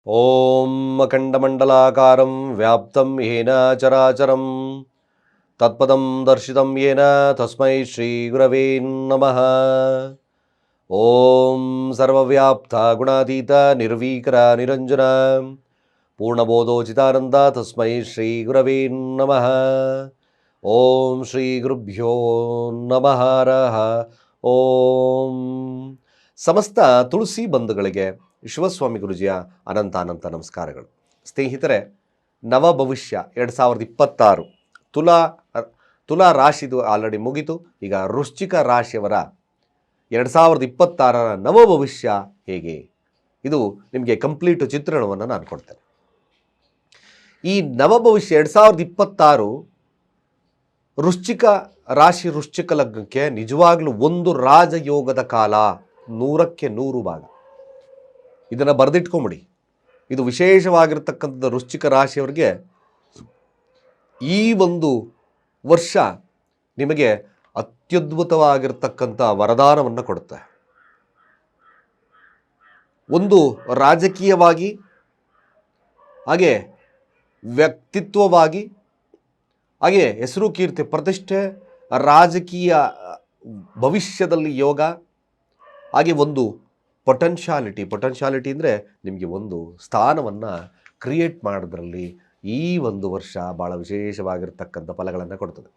ಓಂ ಅಖಂಡಮಂಡಲಾಕಾರಂ ವ್ಯಾಪ್ತಂ ಯೇನ ಚರಾಚರಂ ತತ್ಪದಂ ದರ್ಶಿತಂ ಯೇನ ತಸ್ಮೈ ಶ್ರೀ ಗುರವೇ ನಮಃ. ಓಂ ಸರ್ವವ್ಯಾಪ್ತ ಗುಣಾತೀತ ನಿರ್ವೀಕರ ನಿರಂಜನ ಪೂರ್ಣಬೋಧೋಚಿತಾನಂದ ತಸ್ಮೈ ಶ್ರೀ ಗುರವೇ ನಮಃ. ಓಂ ಶ್ರೀ ಗುರುಭ್ಯೋ ನಮಃ. ಹರಃ ಓಂ. ಸಮಸ್ತ ತುಳಸಿ ಬಂಧುಗಳಿಗೆ ಶಿವಸ್ವಾಮಿ ಗುರುಜಿಯ ಅನಂತ ನಮಸ್ಕಾರಗಳು. ಸ್ನೇಹಿತರೆ, ನವ ಭವಿಷ್ಯ 2026 ತುಲಾ ರಾಶಿದು ಆಲ್ರೆಡಿ ಮುಗಿತು. ಈಗ ವೃಶ್ಚಿಕ ರಾಶಿಯವರ 2026 ನವ ಭವಿಷ್ಯ ಹೇಗೆ, ಇದು ನಿಮಗೆ ಕಂಪ್ಲೀಟ್ ಚಿತ್ರಣವನ್ನು ನಾನು ಕೊಡ್ತೇನೆ. ಈ ನವ ಭವಿಷ್ಯ 2026 ವೃಶ್ಚಿಕ ರಾಶಿ ವೃಶ್ಚಿಕ ಲಗ್ನಕ್ಕೆ ನಿಜವಾಗ್ಲೂ ಒಂದು ರಾಜಯೋಗದ ಕಾಲ, 100ಕ್ಕೆ 100 ಭಾಗ. ಇದನ್ನು ಬರೆದಿಟ್ಕೊಂಬಿಡಿ. ಇದು ವಿಶೇಷವಾಗಿರ್ತಕ್ಕಂಥದ್ದು ವೃಶ್ಚಿಕ ರಾಶಿಯವರಿಗೆ ಈ ಒಂದು ವರ್ಷ ನಿಮಗೆ ಅತ್ಯದ್ಭುತವಾಗಿರ್ತಕ್ಕಂಥ ವರದಾನವನ್ನು ಕೊಡುತ್ತೆ. ಒಂದು ರಾಜಕೀಯವಾಗಿ, ಹಾಗೆ ವ್ಯಕ್ತಿತ್ವವಾಗಿ, ಹಾಗೆ ಹೆಸರು ಕೀರ್ತಿ ಪ್ರತಿಷ್ಠೆ, ರಾಜಕೀಯ ಭವಿಷ್ಯದಲ್ಲಿ ಯೋಗ, ಹಾಗೆ ಒಂದು ಪೊಟೆನ್ಷಿಯಾಲಿಟಿ ಅಂದರೆ ನಿಮಗೆ ಒಂದು ಸ್ಥಾನವನ್ನು ಕ್ರಿಯೇಟ್ ಮಾಡೋದ್ರಲ್ಲಿ ಈ ಒಂದು ವರ್ಷ ಭಾಳ ವಿಶೇಷವಾಗಿರ್ತಕ್ಕಂಥ ಫಲಗಳನ್ನು ಕೊಡ್ತದೆ.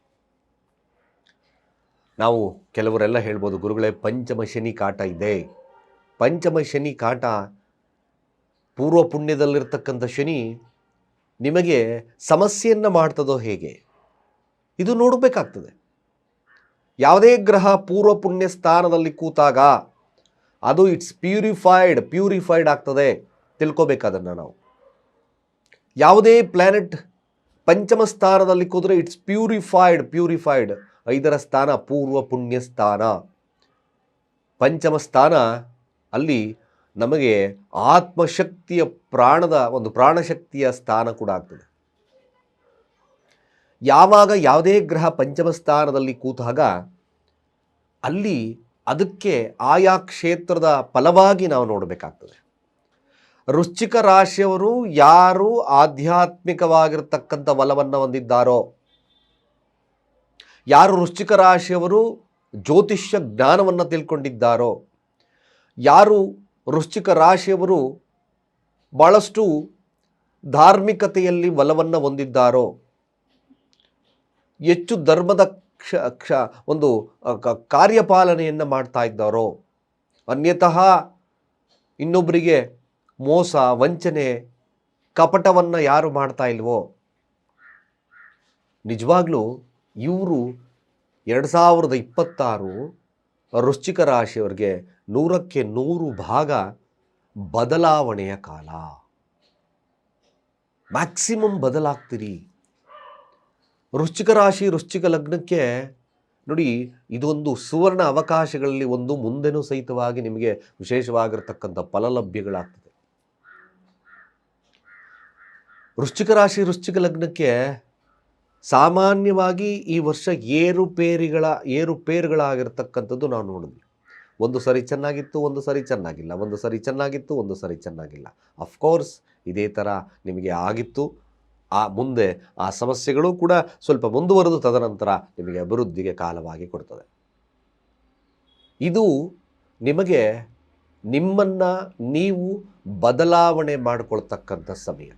ನಾವು ಕೆಲವರೆಲ್ಲ ಹೇಳ್ಬೋದು, ಗುರುಗಳೇ ಪಂಚಮ ಶನಿ ಕಾಟ ಇದೆ. ಪಂಚಮ ಶನಿ ಕಾಟ, ಪೂರ್ವ ಪುಣ್ಯದಲ್ಲಿರ್ತಕ್ಕಂಥ ಶನಿ ನಿಮಗೆ ಸಮಸ್ಯೆಯನ್ನು ಮಾಡ್ತದೋ ಹೇಗೆ, ಇದು ನೋಡಬೇಕಾಗ್ತದೆ. ಯಾವುದೇ ಗ್ರಹ ಪೂರ್ವ ಪುಣ್ಯ ಸ್ಥಾನದಲ್ಲಿ ಕೂತಾಗ ಅದು ಇಟ್ಸ್ ಪ್ಯೂರಿಫೈಡ್ ಆಗ್ತದೆ, ತಿಳ್ಕೊಬೇಕಾದನ್ನು ನಾವು. ಯಾವುದೇ ಪ್ಲ್ಯಾನೆಟ್ ಪಂಚಮ ಸ್ಥಾನದಲ್ಲಿ ಕೂತ್ರೆ ಇಟ್ಸ್ ಪ್ಯೂರಿಫೈಡ್. 5ರ ಸ್ಥಾನ ಪೂರ್ವ ಪುಣ್ಯ ಸ್ಥಾನ. ಪಂಚಮ ಸ್ಥಾನ ಅಲ್ಲಿ ನಮಗೆ ಆತ್ಮಶಕ್ತಿಯ ಒಂದು ಪ್ರಾಣಶಕ್ತಿಯ ಸ್ಥಾನ ಕೂಡ ಆಗ್ತದೆ. ಯಾವಾಗ ಯಾವುದೇ ಗ್ರಹ ಪಂಚಮ ಸ್ಥಾನದಲ್ಲಿ ಕೂತಾಗ ಅಲ್ಲಿ ಅದಕ್ಕೆ ಆಯಾ ಕ್ಷೇತ್ರದ ಫಲವಾಗಿ ನಾವು ನೋಡಬೇಕಾಗ್ತದೆ. ವೃಶ್ಚಿಕ ರಾಶಿಯವರು ಯಾರು ಆಧ್ಯಾತ್ಮಿಕವಾಗಿರ್ತಕ್ಕಂಥ ಬಲವನ್ನು ಹೊಂದಿದ್ದಾರೋ, ಯಾರು ವೃಶ್ಚಿಕ ರಾಶಿಯವರು ಜ್ಯೋತಿಷ್ಯ ಜ್ಞಾನವನ್ನು ತಿಳ್ಕೊಂಡಿದ್ದಾರೋ, ಯಾರು ವೃಶ್ಚಿಕ ರಾಶಿಯವರು ಭಾಳಷ್ಟು ಧಾರ್ಮಿಕತೆಯಲ್ಲಿ ಬಲವನ್ನು ಹೊಂದಿದ್ದಾರೋ, ಹೆಚ್ಚು ಧರ್ಮದ ಒಂದು ಕಾರ್ಯಪಾಲನೆಯನ್ನು ಮಾಡ್ತಾ ಇದ್ದಾರೋ, ಅನ್ಯತಃ ಇನ್ನೊಬ್ಬರಿಗೆ ಮೋಸ, ವಂಚನೆ, ಕಪಟವನ್ನು ಯಾರು ಮಾಡ್ತಾ ಇಲ್ವೋ, ನಿಜವಾಗ್ಲೂ ಇವರು 2026 ವೃಶ್ಚಿಕ ರಾಶಿಯವರಿಗೆ 100ಕ್ಕೆ 100 ಭಾಗ ಬದಲಾವಣೆಯ ಕಾಲ. ಮ್ಯಾಕ್ಸಿಮಮ್ ಬದಲಾಗ್ತೀರಿ. ವೃಶ್ಚಿಕ ರಾಶಿ ವೃಶ್ಚಿಕ ಲಗ್ನಕ್ಕೆ ನೋಡಿ, ಇದೊಂದು ಸುವರ್ಣ ಅವಕಾಶಗಳಲ್ಲಿ ಒಂದು, ಮುಂದೆನೂ ಸಹಿತವಾಗಿ ನಿಮಗೆ ವಿಶೇಷವಾಗಿರ್ತಕ್ಕಂಥ ಫಲಲಭ್ಯಗಳಾಗ್ತದೆ. ವೃಶ್ಚಿಕ ರಾಶಿ ವೃಶ್ಚಿಕ ಲಗ್ನಕ್ಕೆ ಸಾಮಾನ್ಯವಾಗಿ ಈ ವರ್ಷ ಏರುಪೇರುಗಳಾಗಿರ್ತಕ್ಕಂಥದ್ದು ನಾವು ನೋಡಿದ್ವಿ. ಒಂದು ಸರಿ ಚೆನ್ನಾಗಿತ್ತು, ಒಂದು ಸರಿ ಚೆನ್ನಾಗಿಲ್ಲ, ಒಂದು ಸರಿ ಚೆನ್ನಾಗಿತ್ತು, ಒಂದು ಸರಿ ಚೆನ್ನಾಗಿಲ್ಲ. ಅಫ್ಕೋರ್ಸ್ ಇದೇ ಥರ ನಿಮಗೆ ಆಗಿತ್ತು. ಮುಂದೆ ಆ ಸಮಸ್ಯೆಗಳು ಕೂಡ ಸ್ವಲ್ಪ ಮುಂದುವರೆದು ತದನಂತರ ನಿಮಗೆ ಅಭಿವೃದ್ಧಿಗೆ ಕಾಲವಾಗಿ ಕೊಡ್ತದೆ. ಇದು ನಿಮಗೆ ನಿಮ್ಮನ್ನು ನೀವು ಬದಲಾವಣೆ ಮಾಡಿಕೊಳ್ತಕ್ಕಂಥ ಸಮಯ.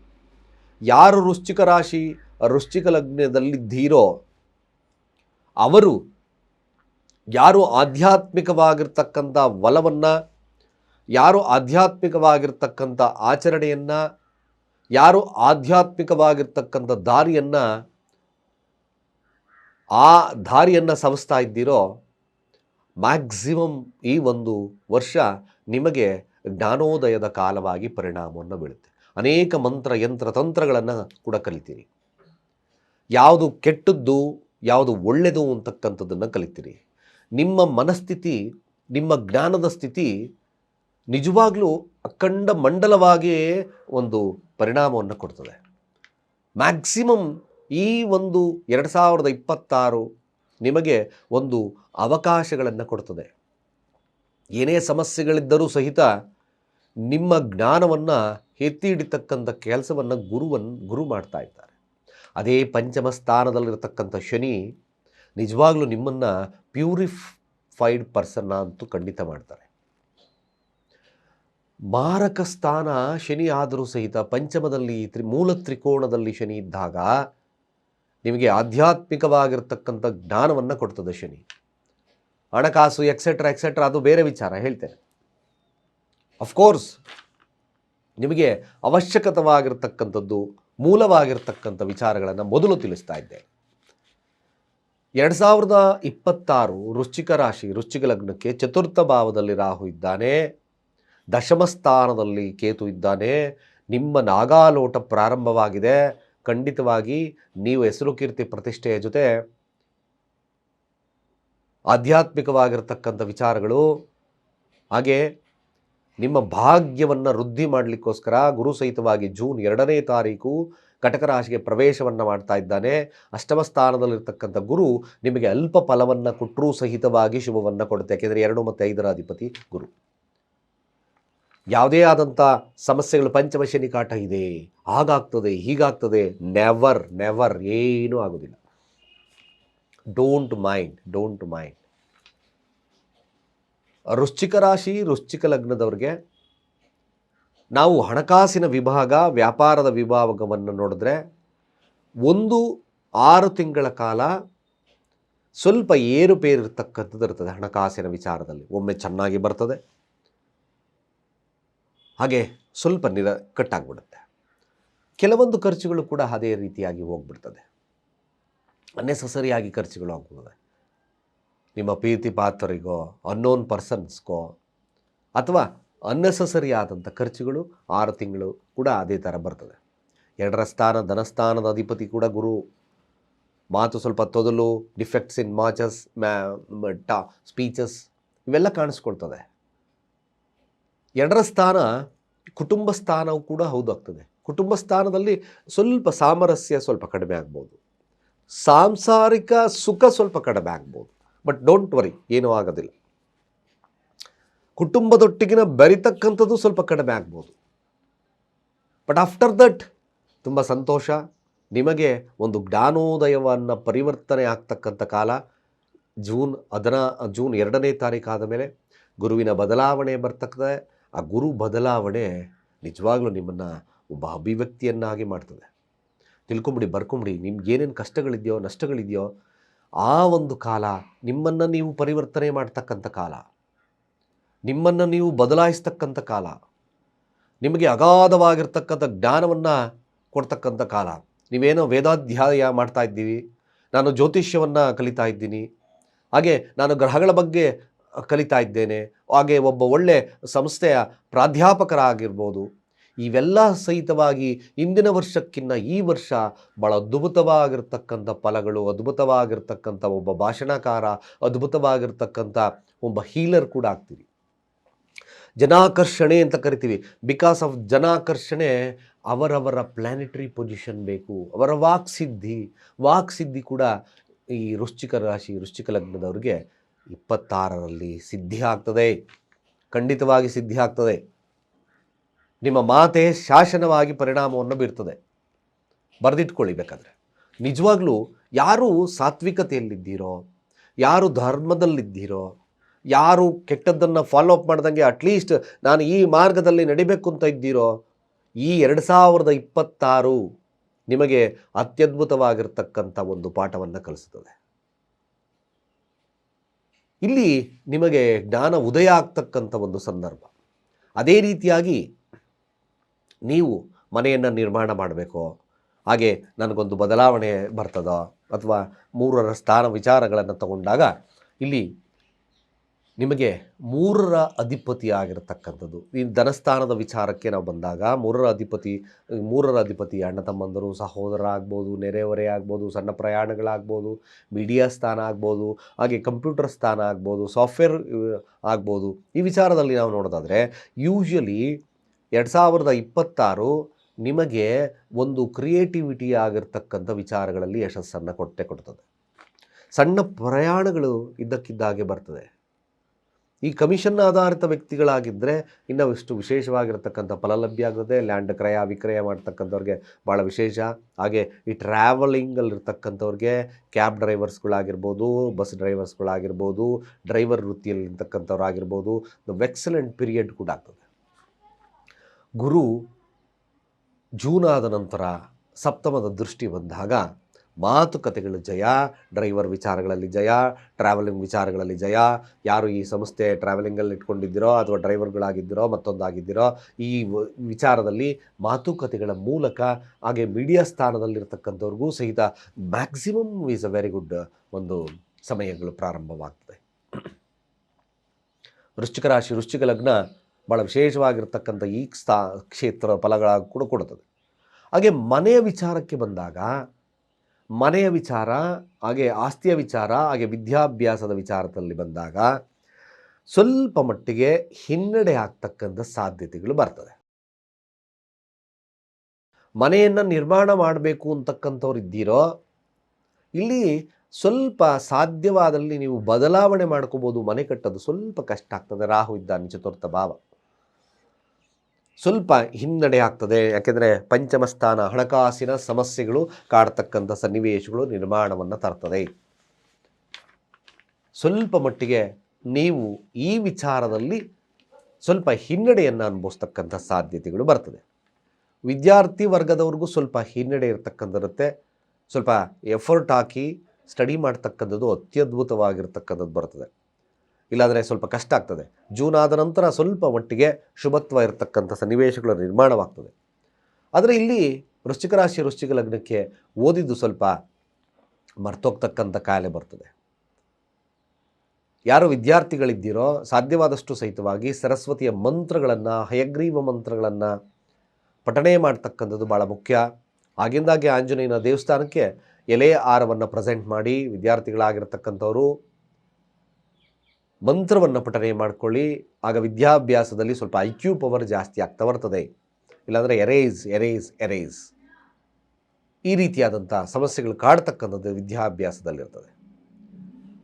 ಯಾರು ವೃಶ್ಚಿಕ ರಾಶಿ ವೃಶ್ಚಿಕ ಲಗ್ನದಲ್ಲಿದ್ದೀರೋ ಅವರು ಯಾರು ಆಧ್ಯಾತ್ಮಿಕವಾಗಿರ್ತಕ್ಕಂಥ ಬಲವನ್ನು, ಯಾರು ಆಧ್ಯಾತ್ಮಿಕವಾಗಿರ್ತಕ್ಕಂಥ ಆಚರಣೆಯನ್ನು, ಯಾರು ಆಧ್ಯಾತ್ಮಿಕವಾಗಿರ್ತಕ್ಕಂಥ ದಾರಿಯನ್ನು ಸವಿಸ್ತಾ ಇದ್ದೀರೋ, ಮ್ಯಾಕ್ಸಿಮಮ್ ಈ ಒಂದು ವರ್ಷ ನಿಮಗೆ ಜ್ಞಾನೋದಯದ ಕಾಲವಾಗಿ ಪರಿಣಾಮವನ್ನು ಬೀಳುತ್ತೆ. ಅನೇಕ ಮಂತ್ರ ಯಂತ್ರ ತಂತ್ರಗಳನ್ನು ಕೂಡ ಕಲಿತೀರಿ. ಯಾವುದು ಕೆಟ್ಟದ್ದು, ಯಾವುದು ಒಳ್ಳೆಯದು ಅಂತಕ್ಕಂಥದ್ದನ್ನು ಕಲಿತೀರಿ. ನಿಮ್ಮ ಮನಸ್ಥಿತಿ, ನಿಮ್ಮ ಜ್ಞಾನದ ಸ್ಥಿತಿ ನಿಜವಾಗ್ಲೂ ಅಖಂಡ ಮಂಡಲವಾಗಿಯೇ ಒಂದು ಪರಿಣಾಮವನ್ನು ಕೊಡ್ತದೆ. ಮ್ಯಾಕ್ಸಿಮಮ್ ಈ ಒಂದು 2026 ನಿಮಗೆ ಒಂದು ಅವಕಾಶಗಳನ್ನು ಕೊಡ್ತದೆ. ಏನೇ ಸಮಸ್ಯೆಗಳಿದ್ದರೂ ಸಹಿತ ನಿಮ್ಮ ಜ್ಞಾನವನ್ನು ಎತ್ತಿ ಹಿಡಿತಕ್ಕಂಥ ಕೆಲಸವನ್ನು ಗುರು ಮಾಡ್ತಾ ಇದ್ದಾರೆ. ಅದೇ ಪಂಚಮ ಸ್ಥಾನದಲ್ಲಿರತಕ್ಕಂಥ ಶನಿ ನಿಜವಾಗ್ಲೂ ನಿಮ್ಮನ್ನು ಪ್ಯೂರಿಫೈಡ್ ಪರ್ಸನ್ನ ಅಂತೂ ಖಂಡಿತ ಮಾಡ್ತಾರೆ. ಮಾರಕ ಸ್ಥಾನ ಶನಿ ಆದರೂ ಸಹಿತ ಪಂಚಮದಲ್ಲಿ ಮೂಲ ತ್ರಿಕೋಣದಲ್ಲಿ ಶನಿ ಇದ್ದಾಗ ನಿಮಗೆ ಆಧ್ಯಾತ್ಮಿಕವಾಗಿರ್ತಕ್ಕಂಥ ಜ್ಞಾನವನ್ನು ಕೊಡ್ತದೆ ಶನಿ. ಹಣಕಾಸು ಎಕ್ಸೆಟ್ರಾ ಅದು ಬೇರೆ ವಿಚಾರ ಹೇಳ್ತೇನೆ. ಅಫ್ಕೋರ್ಸ್ ನಿಮಗೆ ಅವಶ್ಯಕತವಾಗಿರ್ತಕ್ಕಂಥದ್ದು ಮೂಲವಾಗಿರ್ತಕ್ಕಂಥ ವಿಚಾರಗಳನ್ನು ಮೊದಲು ತಿಳಿಸ್ತಾ ಇದ್ದೆ. 2026 ವೃಶ್ಚಿಕ ರಾಶಿ ವೃಶ್ಚಿಕ ಲಗ್ನಕ್ಕೆ ಚತುರ್ಥ ಭಾವದಲ್ಲಿ ರಾಹು ಇದ್ದಾನೆ, ದಶಮ ಸ್ಥಾನದಲ್ಲಿ ಕೇತು ಇದ್ದಾನೆ. ನಿಮ್ಮ ನಾಗಾಲೋಟ ಪ್ರಾರಂಭವಾಗಿದೆ. ಖಂಡಿತವಾಗಿ ನೀವು ಹೆಸರು ಕೀರ್ತಿ ಪ್ರತಿಷ್ಠೆಯ ಜೊತೆ ಆಧ್ಯಾತ್ಮಿಕವಾಗಿರ್ತಕ್ಕಂಥ ವಿಚಾರಗಳು, ಹಾಗೆ ನಿಮ್ಮ ಭಾಗ್ಯವನ್ನು ವೃದ್ಧಿ ಮಾಡಲಿಕ್ಕೋಸ್ಕರ ಗುರು ಸಹಿತವಾಗಿ ಜೂನ್ 2ನೇ ತಾರೀಕು ಕಟಕ ರಾಶಿಗೆ ಪ್ರವೇಶವನ್ನು ಮಾಡ್ತಾ ಇದ್ದಾನೆ. ಅಷ್ಟಮ ಸ್ಥಾನದಲ್ಲಿರ್ತಕ್ಕಂಥ ಗುರು ನಿಮಗೆ ಅಲ್ಪ ಫಲವನ್ನು ಕೊಟ್ಟರೂ ಸಹಿತವಾಗಿ ಶುಭವನ್ನು ಕೊಡುತ್ತೆ. ಯಾಕೆಂದರೆ 2 ಮತ್ತು 5ರ ಅಧಿಪತಿ ಗುರು. ಯಾವುದೇ ಆದಂಥ ಸಮಸ್ಯೆಗಳು, ಪಂಚಮ ಶನಿ ಕಾಟ ಇದೆ, ಹಾಗಾಗ್ತದೆ ಹೀಗಾಗ್ತದೆ, ನೆವರ್ ಏನೂ ಆಗೋದಿಲ್ಲ. Don't mind. ವೃಶ್ಚಿಕ ರಾಶಿ ವೃಶ್ಚಿಕ ಲಗ್ನದವ್ರಿಗೆ ನಾವು ಹಣಕಾಸಿನ ವಿಭಾಗ, ವ್ಯಾಪಾರದ ವಿಭಾಗವನ್ನು ನೋಡಿದ್ರೆ 6 ತಿಂಗಳ ಕಾಲ ಸ್ವಲ್ಪ ಏರುಪೇರು ಇರ್ತಕ್ಕಂಥದ್ದು ಇರ್ತದೆ. ಹಣಕಾಸಿನ ವಿಚಾರದಲ್ಲಿ ಒಮ್ಮೆ ಚೆನ್ನಾಗಿ ಬರ್ತದೆ, ಹಾಗೆ ಸ್ವಲ್ಪ ಕಟ್ಟಾಗ್ಬಿಡುತ್ತೆ. ಕೆಲವೊಂದು ಖರ್ಚುಗಳು ಕೂಡ ಅದೇ ರೀತಿಯಾಗಿ ಹೋಗ್ಬಿಡ್ತದೆ. ಅನ್ನೆಸಸರಿಯಾಗಿ ಖರ್ಚುಗಳು ಆಗ್ಬಿಡ್ತದೆ. ನಿಮ್ಮ ಪ್ರೀತಿ ಪಾತ್ರರಿಗೋ, ಅನ್ನೋನ್ ಪರ್ಸನ್ಸ್ಗೋ, ಅಥವಾ ಅನ್ನೆಸಸರಿ ಆದಂಥ ಖರ್ಚುಗಳು 6 ತಿಂಗಳು ಕೂಡ ಅದೇ ಥರ ಬರ್ತದೆ. 2ರ ಸ್ಥಾನ ಧನಸ್ಥಾನದ ಅಧಿಪತಿ ಕೂಡ ಗುರು. ಮಾತು ಸ್ವಲ್ಪ ತೊದಲು, ಡಿಫೆಕ್ಟ್ಸ್ ಇನ್ ಮಾಚಸ್, ಸ್ಪೀಚಸ್ ಇವೆಲ್ಲ ಕಾಣಿಸ್ಕೊಳ್ತದೆ. 2ರ ಸ್ಥಾನ ಕುಟುಂಬ ಸ್ಥಾನವು ಕೂಡ ಹೌದಾಗ್ತದೆ. ಕುಟುಂಬ ಸ್ಥಾನದಲ್ಲಿ ಸ್ವಲ್ಪ ಸಾಮರಸ್ಯ ಸ್ವಲ್ಪ ಕಡಿಮೆ ಆಗ್ಬೋದು, ಸಾಂಸಾರಿಕ ಸುಖ ಸ್ವಲ್ಪ ಕಡಿಮೆ ಆಗ್ಬೋದು. ಬಟ್ ಡೋಂಟ್ ವರಿ, ಏನೂ ಆಗೋದಿಲ್ಲ. ಕುಟುಂಬದೊಟ್ಟಿಗಿನ ಬೆರಿತಕ್ಕಂಥದ್ದು ಸ್ವಲ್ಪ ಕಡಿಮೆ ಆಗ್ಬೋದು. ಬಟ್ ಆಫ್ಟರ್ ದಟ್ ತುಂಬ ಸಂತೋಷ. ನಿಮಗೆ ಒಂದು ಜ್ಞಾನೋದಯವನ್ನು ಪರಿವರ್ತನೆ ಆಗ್ತಕ್ಕಂಥ ಕಾಲ. ಜೂನ್ 2ನೇ ತಾರೀಕು ಆದ ಮೇಲೆ ಗುರುವಿನ ಬದಲಾವಣೆ ಬರ್ತಕ್ಕಂಥ ಆ ಗುರು ಬದಲಾವಣೆ ನಿಜವಾಗ್ಲೂ ನಿಮ್ಮನ್ನು ಒಬ್ಬ ಅಭಿವ್ಯಕ್ತಿಯನ್ನಾಗಿ ಮಾಡ್ತದೆ. ತಿಳ್ಕೊಂಬಿಡಿ, ಬರ್ಕೊಂಬಿಡಿ. ನಿಮ್ಗೆ ಏನೇನು ಕಷ್ಟಗಳಿದೆಯೋ, ನಷ್ಟಗಳಿದೆಯೋ, ಆ ಒಂದು ಕಾಲ ನಿಮ್ಮನ್ನು ನೀವು ಪರಿವರ್ತನೆ ಮಾಡ್ತಕ್ಕಂಥ ಕಾಲ, ನಿಮ್ಮನ್ನು ನೀವು ಬದಲಾಯಿಸ್ತಕ್ಕಂಥ ಕಾಲ, ನಿಮಗೆ ಅಗಾಧವಾಗಿರ್ತಕ್ಕಂಥ ಜ್ಞಾನವನ್ನು ಕೊಡ್ತಕ್ಕಂಥ ಕಾಲ. ನೀವೇನೋ ವೇದಾಧ್ಯಾಯ ಮಾಡ್ತಾ ಇದ್ದೀವಿ, ನಾನು ಜ್ಯೋತಿಷ್ಯವನ್ನು ಕಲಿತಾ ಇದ್ದೀನಿ, ಹಾಗೆ ನಾನು ಗ್ರಹಗಳ ಬಗ್ಗೆ ಕಲಿತಾ ಇದ್ದೇನೆ, ಹಾಗೆ ಒಬ್ಬ ಒಳ್ಳೆ ಸಂಸ್ಥೆಯ ಪ್ರಾಧ್ಯಾಪಕರಾಗಿರ್ಬೋದು. ಇವೆಲ್ಲ ಸಹಿತವಾಗಿ ಇಂದಿನ ವರ್ಷಕ್ಕಿಂತ ಈ ವರ್ಷ ಭಾಳ ಅದ್ಭುತವಾಗಿರ್ತಕ್ಕಂಥ ಫಲಗಳು, ಅದ್ಭುತವಾಗಿರ್ತಕ್ಕಂಥ ಒಬ್ಬ ಭಾಷಣಕಾರ, ಅದ್ಭುತವಾಗಿರ್ತಕ್ಕಂಥ ಒಬ್ಬ ಹೀಲರ್ ಕೂಡ ಆಗ್ತೀರಿ. ಜನಾಕರ್ಷಣೆ ಅಂತ ಕರಿತೀವಿ. ಬಿಕಾಸ್ ಆಫ್ ಜನಾಕರ್ಷಣೆ ಅವರವರ ಪ್ಲಾನೆಟರಿ ಪೊಸಿಷನ್ ಬೇಕು. ಅವರ ವಾಕ್ಸಿದ್ಧಿ ಕೂಡ ಈ ವೃಶ್ಚಿಕ ರಾಶಿ ವೃಶ್ಚಿಕ ಲಗ್ನದವ್ರಿಗೆ 26ರಲ್ಲಿ ಸಿದ್ಧಿ ಆಗ್ತದೆ. ಖಂಡಿತವಾಗಿ ಸಿದ್ಧಿ ಆಗ್ತದೆ. ನಿಮ್ಮ ಮಾತೆ ಶಾಸನವಾಗಿ ಪರಿಣಾಮವನ್ನು ಬೀರ್ತದೆ. ಬರೆದಿಟ್ಕೊಳ್ಳಿ ಬೇಕಾದರೆ. ನಿಜವಾಗ್ಲೂ ಯಾರು ಸಾತ್ವಿಕತೆಯಲ್ಲಿದ್ದೀರೋ, ಯಾರು ಧರ್ಮದಲ್ಲಿದ್ದೀರೋ, ಯಾರು ಕೆಟ್ಟದ್ದನ್ನು ಫಾಲೋ ಅಪ್ ಮಾಡ್ದಂಗೆ ಅಟ್ಲೀಸ್ಟ್ ನಾನು ಈ ಮಾರ್ಗದಲ್ಲಿ ನಡಿಬೇಕು ಅಂತ ಇದ್ದೀರೋ, ಈ 2026 ನಿಮಗೆ ಅತ್ಯದ್ಭುತವಾಗಿರ್ತಕ್ಕಂಥ ಒಂದು ಪಾಠವನ್ನು ಕಲಿಸ್ತದೆ. ಇಲ್ಲಿ ನಿಮಗೆ ಜ್ಞಾನ ಉದಯ ಆಗ್ತಕ್ಕಂಥ ಒಂದು ಸಂದರ್ಭ. ಅದೇ ರೀತಿಯಾಗಿ ನೀವು ಮನೆಯನ್ನು ನಿರ್ಮಾಣ ಮಾಡಬೇಕು, ಹಾಗೆ ನನಗೊಂದು ಬದಲಾವಣೆ ಬರ್ತದೋ, ಅಥವಾ 3ರ ಸ್ಥಾನ ವಿಚಾರಗಳನ್ನು ತಗೊಂಡಾಗ ಇಲ್ಲಿ ನಿಮಗೆ 3ರ ಅಧಿಪತಿ ಆಗಿರತಕ್ಕಂಥದ್ದು. ಈ ಧನಸ್ಥಾನದ ವಿಚಾರಕ್ಕೆ ನಾವು ಬಂದಾಗ 3ರ ಅಧಿಪತಿ ಅಣ್ಣ ತಮ್ಮಂದರು, ಸಹೋದರ ಆಗ್ಬೋದು, ನೆರೆಹೊರೆ ಆಗ್ಬೋದು, ಸಣ್ಣ ಪ್ರಯಾಣಗಳಾಗ್ಬೋದು, ಮೀಡಿಯಾ ಸ್ಥಾನ ಆಗ್ಬೋದು, ಹಾಗೆ ಕಂಪ್ಯೂಟರ್ ಸ್ಥಾನ ಆಗ್ಬೋದು, ಸಾಫ್ಟ್ವೇರ್ ಆಗ್ಬೋದು. ಈ ವಿಚಾರದಲ್ಲಿ ನಾವು ನೋಡೋದಾದರೆ ಯೂಶ್ವಲಿ 2026 ನಿಮಗೆ ಒಂದು ಕ್ರಿಯೇಟಿವಿಟಿ ಆಗಿರ್ತಕ್ಕಂಥ ವಿಚಾರಗಳಲ್ಲಿ ಯಶಸ್ಸನ್ನು ಕೊಡ್ತದೆ. ಸಣ್ಣ ಪ್ರಯಾಣಗಳು ಇದ್ದಕ್ಕಿದ್ದಾಗೆ ಬರ್ತದೆ. ಈ ಕಮಿಷನ್ ಆಧಾರಿತ ವ್ಯಕ್ತಿಗಳಾಗಿದ್ದರೆ ಇನ್ನೂ ಇಷ್ಟು ವಿಶೇಷವಾಗಿರ್ತಕ್ಕಂಥ ಫಲ ಲಭ್ಯ ಆಗುತ್ತೆ. ಲ್ಯಾಂಡ್ ಕ್ರಯ ವಿಕ್ರಯ ಮಾಡ್ತಕ್ಕಂಥವ್ರಿಗೆ ಭಾಳ ವಿಶೇಷ. ಹಾಗೆ ಈ ಟ್ರಾವೆಲಿಂಗಲ್ಲಿರ್ತಕ್ಕಂಥವ್ರಿಗೆ ಕ್ಯಾಬ್ ಡ್ರೈವರ್ಸ್ಗಳಾಗಿರ್ಬೋದು, ಬಸ್ ಡ್ರೈವರ್ಸ್ಗಳಾಗಿರ್ಬೋದು, ಡ್ರೈವರ್ ವೃತ್ತಿಯಲ್ಲಿರ್ತಕ್ಕಂಥವ್ರಾಗಿರ್ಬೋದು, ಎಕ್ಸಲೆಂಟ್ ಪೀರಿಯಡ್ ಕೂಡ ಆಗ್ತದೆ. ಗುರು ಜೂನ್ ಆದ ನಂತರ ಸಪ್ತಮದ ದೃಷ್ಟಿ ಬಂದಾಗ ಮಾತುಕತೆಗಳು ಜಯ, ಡ್ರೈವರ್ ವಿಚಾರಗಳಲ್ಲಿ ಜಯ, ಟ್ರಾವೆಲಿಂಗ್ ವಿಚಾರಗಳಲ್ಲಿ ಜಯ. ಯಾರು ಈ ಸಂಸ್ಥೆ ಟ್ರಾವೆಲಿಂಗಲ್ಲಿ ಇಟ್ಕೊಂಡಿದ್ದೀರೋ ಅಥವಾ ಡ್ರೈವರ್ಗಳಾಗಿದ್ದೀರೋ ಮತ್ತೊಂದಾಗಿದ್ದೀರೋ ಈ ವಿಚಾರದಲ್ಲಿ ಮಾತುಕತೆಗಳ ಮೂಲಕ ಹಾಗೆ ಮೀಡಿಯಾ ಸ್ಥಾನದಲ್ಲಿರ್ತಕ್ಕಂಥವ್ರಿಗೂ ಸಹಿತ maximum is a very good ಒಂದು ಸಮಯಗಳು ಪ್ರಾರಂಭವಾಗ್ತದೆ. ವೃಶ್ಚಿಕ ರಾಶಿ ವೃಶ್ಚಿಕ ಲಗ್ನ ಭಾಳ ವಿಶೇಷವಾಗಿರ್ತಕ್ಕಂಥ ಈ ಕ್ಷೇತ್ರ ಫಲಗಳ ಕೂಡ ಕೊಡುತ್ತದೆ. ಹಾಗೆ ಮನೆಯ ವಿಚಾರಕ್ಕೆ ಬಂದಾಗ ಮನೆಯ ವಿಚಾರ ಹಾಗೆ ಆಸ್ತಿಯ ವಿಚಾರ ಹಾಗೆ ವಿದ್ಯಾಭ್ಯಾಸದ ವಿಚಾರದಲ್ಲಿ ಬಂದಾಗ ಸ್ವಲ್ಪ ಮಟ್ಟಿಗೆ ಹಿನ್ನಡೆ ಆಗ್ತಕ್ಕಂಥ ಸಾಧ್ಯತೆಗಳು ಬರ್ತದೆ. ಮನೆಯನ್ನು ನಿರ್ಮಾಣ ಮಾಡಬೇಕು ಅಂತಕ್ಕಂಥವ್ರು ಇದ್ದೀರೋ ಇಲ್ಲಿ ಸ್ವಲ್ಪ ಸಾಧ್ಯವಾದಲ್ಲಿ ನೀವು ಬದಲಾವಣೆ ಮಾಡ್ಕೋಬೋದು. ಮನೆ ಕಟ್ಟೋದು ಸ್ವಲ್ಪ ಕಷ್ಟ ಆಗ್ತದೆ. ರಾಹು ಇದ್ದಾನೆ ಚತುರ್ಥ ಭಾವ, ಸ್ವಲ್ಪ ಹಿನ್ನಡೆ ಆಗ್ತದೆ. ಯಾಕೆಂದರೆ ಪಂಚಮ ಸ್ಥಾನ ಹಣಕಾಸಿನ ಸಮಸ್ಯೆಗಳು ಕಾಡ್ತಕ್ಕಂಥ ಸನ್ನಿವೇಶಗಳು ನಿರ್ಮಾಣವನ್ನು ತರ್ತದೆ. ಸ್ವಲ್ಪ ಮಟ್ಟಿಗೆ ನೀವು ಈ ವಿಚಾರದಲ್ಲಿ ಸ್ವಲ್ಪ ಹಿನ್ನಡೆಯನ್ನು ಅನುಭವಿಸ್ತಕ್ಕಂಥ ಸಾಧ್ಯತೆಗಳು ಬರ್ತದೆ. ವಿದ್ಯಾರ್ಥಿ ವರ್ಗದವ್ರಿಗೂ ಸ್ವಲ್ಪ ಹಿನ್ನಡೆ ಇರತಕ್ಕಂಥರುತ್ತೆ. ಸ್ವಲ್ಪ ಎಫರ್ಟ್ ಹಾಕಿ ಸ್ಟಡಿ ಮಾಡ್ತಕ್ಕಂಥದ್ದು ಅತ್ಯದ್ಭುತವಾಗಿರ್ತಕ್ಕಂಥದ್ದು ಬರ್ತದೆ. ಇಲ್ಲಾಂದರೆ ಸ್ವಲ್ಪ ಕಷ್ಟ ಆಗ್ತದೆ. ಜೂನ್ ಆದ ನಂತರ ಸ್ವಲ್ಪ ಮಟ್ಟಿಗೆ ಶುಭತ್ವ ಇರತಕ್ಕಂಥ ಸನ್ನಿವೇಶಗಳು ನಿರ್ಮಾಣವಾಗ್ತದೆ. ಆದರೆ ಇಲ್ಲಿ ವೃಶ್ಚಿಕ ರಾಶಿ ವೃಶ್ಚಿಕ ಲಗ್ನಕ್ಕೆ ಓದಿದ್ದು ಸ್ವಲ್ಪ ಮರ್ತೋಗ್ತಕ್ಕಂಥ ಕಾಯಿಲೆ ಬರ್ತದೆ. ಯಾರು ವಿದ್ಯಾರ್ಥಿಗಳಿದ್ದೀರೋ ಸಾಧ್ಯವಾದಷ್ಟು ಸಹಿತವಾಗಿ ಸರಸ್ವತಿಯ ಮಂತ್ರಗಳನ್ನು, ಹಯಗ್ರೀವ ಮಂತ್ರಗಳನ್ನು ಪಠಣೆ ಮಾಡ್ತಕ್ಕಂಥದ್ದು ಭಾಳ ಮುಖ್ಯ. ಆಗಿಂದಾಗೆ ಆಂಜನೇಯನ ದೇವಸ್ಥಾನಕ್ಕೆ ಎಲೆ ಹಾರವನ್ನು ಪ್ರೆಸೆಂಟ್ ಮಾಡಿ ವಿದ್ಯಾರ್ಥಿಗಳಾಗಿರ್ತಕ್ಕಂಥವರು ಮಂತ್ರವನ್ನು ಪಠನೆ ಮಾಡ್ಕೊಳ್ಳಿ. ಆಗ ವಿದ್ಯಾಭ್ಯಾಸದಲ್ಲಿ ಸ್ವಲ್ಪ IQ ಪವರ್ ಜಾಸ್ತಿ ಆಗ್ತಾ ಬರ್ತದೆ. ಇಲ್ಲಾಂದರೆ ಎರೇಸ್ ಈ ರೀತಿಯಾದಂಥ ಸಮಸ್ಯೆಗಳು ಕಾಡ್ತಕ್ಕಂಥದ್ದು ವಿದ್ಯಾಭ್ಯಾಸದಲ್ಲಿರ್ತದೆ.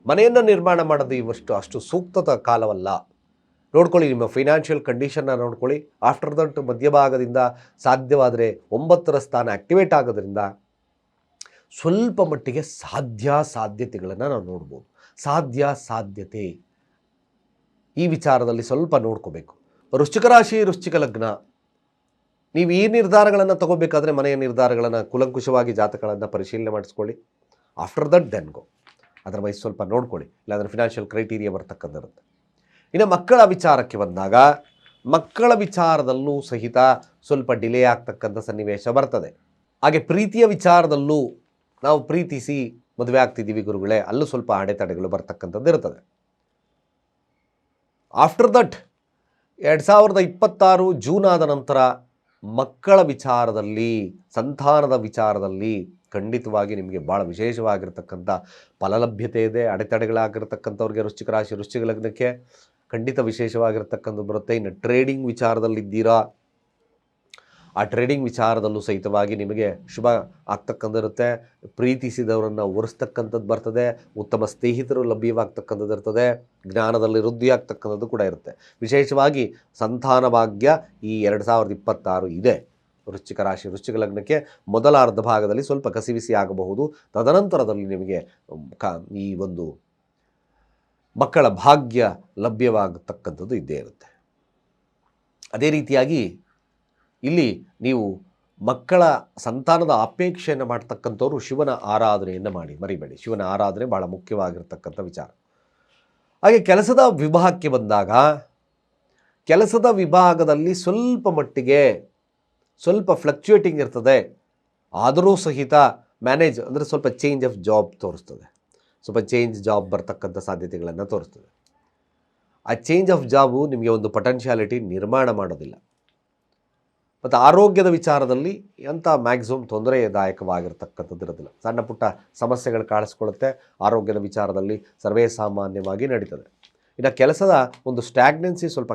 ಮನೆಯನ್ನು ನಿರ್ಮಾಣ ಮಾಡೋದು ಅಷ್ಟು ಸೂಕ್ತದ ಕಾಲವಲ್ಲ. ನೋಡ್ಕೊಳ್ಳಿ, ನಿಮ್ಮ ಫೈನಾನ್ಷಿಯಲ್ ಕಂಡೀಷನ್ನ ನೋಡ್ಕೊಳ್ಳಿ. ಆಫ್ಟರ್ ದಟ್ ಮಧ್ಯಭಾಗದಿಂದ ಸಾಧ್ಯವಾದರೆ 9ರ ಸ್ಥಾನ ಆ್ಯಕ್ಟಿವೇಟ್ ಆಗೋದ್ರಿಂದ ಸ್ವಲ್ಪ ಮಟ್ಟಿಗೆ ಸಾಧ್ಯತೆಗಳನ್ನು ನಾವು ನೋಡ್ಬೋದು. ಸಾಧ್ಯತೆ ಈ ವಿಚಾರದಲ್ಲಿ ಸ್ವಲ್ಪ ನೋಡ್ಕೋಬೇಕು. ವೃಶ್ಚಿಕ ರಾಶಿ ವೃಶ್ಚಿಕ ಲಗ್ನ, ನೀವು ಈ ನಿರ್ಧಾರಗಳನ್ನು ತಗೋಬೇಕಾದ್ರೆ ಮನೆಯ ನಿರ್ಧಾರಗಳನ್ನು ಕುಲಂಕುಷವಾಗಿ ಜಾತಕಗಳನ್ನು ಪರಿಶೀಲನೆ ಮಾಡಿಸ್ಕೊಳ್ಳಿ. After that then go. Otherwise ಸ್ವಲ್ಪ ನೋಡ್ಕೊಳ್ಳಿ, ಇಲ್ಲಾಂದರೆ ಫಿನಾನ್ಷಿಯಲ್ ಕ್ರೈಟೀರಿಯಾ ಬರ್ತಕ್ಕಂಥರುತ್ತೆ. ಇನ್ನು ಮಕ್ಕಳ ವಿಚಾರಕ್ಕೆ ಬಂದಾಗ ಮಕ್ಕಳ ವಿಚಾರದಲ್ಲೂ ಸಹಿತ ಸ್ವಲ್ಪ ಡಿಲೇ ಆಗ್ತಕ್ಕಂಥ ಸನ್ನಿವೇಶ ಬರ್ತದೆ. ಹಾಗೆ ಪ್ರೀತಿಯ ವಿಚಾರದಲ್ಲೂ ನಾವು ಪ್ರೀತಿಸಿ ಮದುವೆ ಆಗ್ತಿದ್ದೀವಿ ಗುರುಗಳೇ, ಅಲ್ಲೂ ಸ್ವಲ್ಪ ಅಡೆತಡೆಗಳು ಬರ್ತಕ್ಕಂಥದ್ದು ಇರ್ತದೆ. ಆಫ್ಟರ್ ದಟ್ 2026 ಜೂನ್ ಆದ ನಂತರ ಮಕ್ಕಳ ವಿಚಾರದಲ್ಲಿ, ಸಂತಾನದ ವಿಚಾರದಲ್ಲಿ ಖಂಡಿತವಾಗಿ ನಿಮಗೆ ಭಾಳ ವಿಶೇಷವಾಗಿರ್ತಕ್ಕಂಥ ಫಲಲಭ್ಯತೆ ಇದೆ. ಅಡೆತಡೆಗಳಾಗಿರ್ತಕ್ಕಂಥವ್ರಿಗೆ ವೃಶ್ಚಿಕ ರಾಶಿ ವೃಶ್ಚಿಕ ಲಗ್ನಕ್ಕೆ ಖಂಡಿತ ವಿಶೇಷವಾಗಿರ್ತಕ್ಕಂಥದ್ದು ಬರುತ್ತೆ. ಇನ್ನು ಟ್ರೇಡಿಂಗ್ ವಿಚಾರದಲ್ಲಿದ್ದೀರಾ, ಆ ಟ್ರೇಡಿಂಗ್ ವಿಚಾರದಲ್ಲೂ ಸಹಿತವಾಗಿ ನಿಮಗೆ ಶುಭ ಆಗ್ತಕ್ಕಂಥದ್ದಿರುತ್ತೆ. ಪ್ರೀತಿಸಿದವರನ್ನು ಒರೆಸ್ತಕ್ಕಂಥದ್ದು ಬರ್ತದೆ. ಉತ್ತಮ ಸ್ನೇಹಿತರು ಲಭ್ಯವಾಗ್ತಕ್ಕಂಥದ್ದು ಇರ್ತದೆ. ಜ್ಞಾನದಲ್ಲಿ ವೃದ್ಧಿ ಆಗ್ತಕ್ಕಂಥದ್ದು ಕೂಡ ಇರುತ್ತೆ. ವಿಶೇಷವಾಗಿ ಸಂತಾನ ಭಾಗ್ಯ ಈ 2026 ಇದೆ. ವೃಶ್ಚಿಕ ರಾಶಿ ವೃಶ್ಚಿಕ ಲಗ್ನಕ್ಕೆ ಮೊದಲ ಅರ್ಧ ಭಾಗದಲ್ಲಿ ಸ್ವಲ್ಪ ಕಸಿವಿಸಿ ಆಗಬಹುದು. ತದನಂತರದಲ್ಲಿ ನಿಮಗೆ ಈ ಒಂದು ಮಕ್ಕಳ ಭಾಗ್ಯ ಲಭ್ಯವಾಗತಕ್ಕಂಥದ್ದು ಇದ್ದೇ ಇರುತ್ತೆ. ಅದೇ ರೀತಿಯಾಗಿ ಇಲ್ಲಿ ನೀವು ಮಕ್ಕಳ ಸಂತಾನದ ಅಪೇಕ್ಷೆಯನ್ನು ಮಾಡ್ತಕ್ಕಂಥವ್ರು ಶಿವನ ಆರಾಧನೆಯನ್ನು ಮಾಡಿ ಮರಿಬೇಡಿ. ಶಿವನ ಆರಾಧನೆ ಭಾಳ ಮುಖ್ಯವಾಗಿರ್ತಕ್ಕಂಥ ವಿಚಾರ. ಹಾಗೆ ಕೆಲಸದ ವಿಭಾಗಕ್ಕೆ ಬಂದಾಗ ಕೆಲಸದ ವಿಭಾಗದಲ್ಲಿ ಸ್ವಲ್ಪ ಮಟ್ಟಿಗೆ ಸ್ವಲ್ಪ ಫ್ಲಕ್ಚುಯೇಟಿಂಗ್ ಇರ್ತದೆ. ಆದರೂ ಸಹಿತ ಮ್ಯಾನೇಜ್ ಅಂದರೆ ಸ್ವಲ್ಪ ಚೇಂಜ್ ಆಫ್ ಜಾಬ್ ತೋರಿಸ್ತದೆ. ಸ್ವಲ್ಪ ಚೇಂಜ್ ಜಾಬ್ ಬರ್ತಕ್ಕಂಥ ಸಾಧ್ಯತೆಗಳನ್ನು ತೋರಿಸ್ತದೆ. ಆ ಚೇಂಜ್ ಆಫ್ ಜಾಬು ನಿಮಗೆ ಒಂದು ಪೊಟೆನ್ಷಿಯಾಲಿಟಿ ನಿರ್ಮಾಣ ಮಾಡೋದಿಲ್ಲ. ಮತ್ತು ಆರೋಗ್ಯದ ವಿಚಾರದಲ್ಲಿ ಎಂಥ ಮ್ಯಾಕ್ಸಿಮಮ್ ತೊಂದರೆದಾಯಕವಾಗಿರ್ತಕ್ಕಂಥದ್ದು ಇರೋದಿಲ್ಲ. ಸಣ್ಣ ಪುಟ್ಟ ಸಮಸ್ಯೆಗಳು ಕಾಣಿಸ್ಕೊಳ್ಳುತ್ತೆ. ಆರೋಗ್ಯದ ವಿಚಾರದಲ್ಲಿ ಸರ್ವೇ ಸಾಮಾನ್ಯವಾಗಿ ನಡೀತದೆ. ಇನ್ನು ಕೆಲಸದ ಒಂದು ಸ್ಟ್ಯಾಗ್ನೆನ್ಸಿ ಸ್ವಲ್ಪ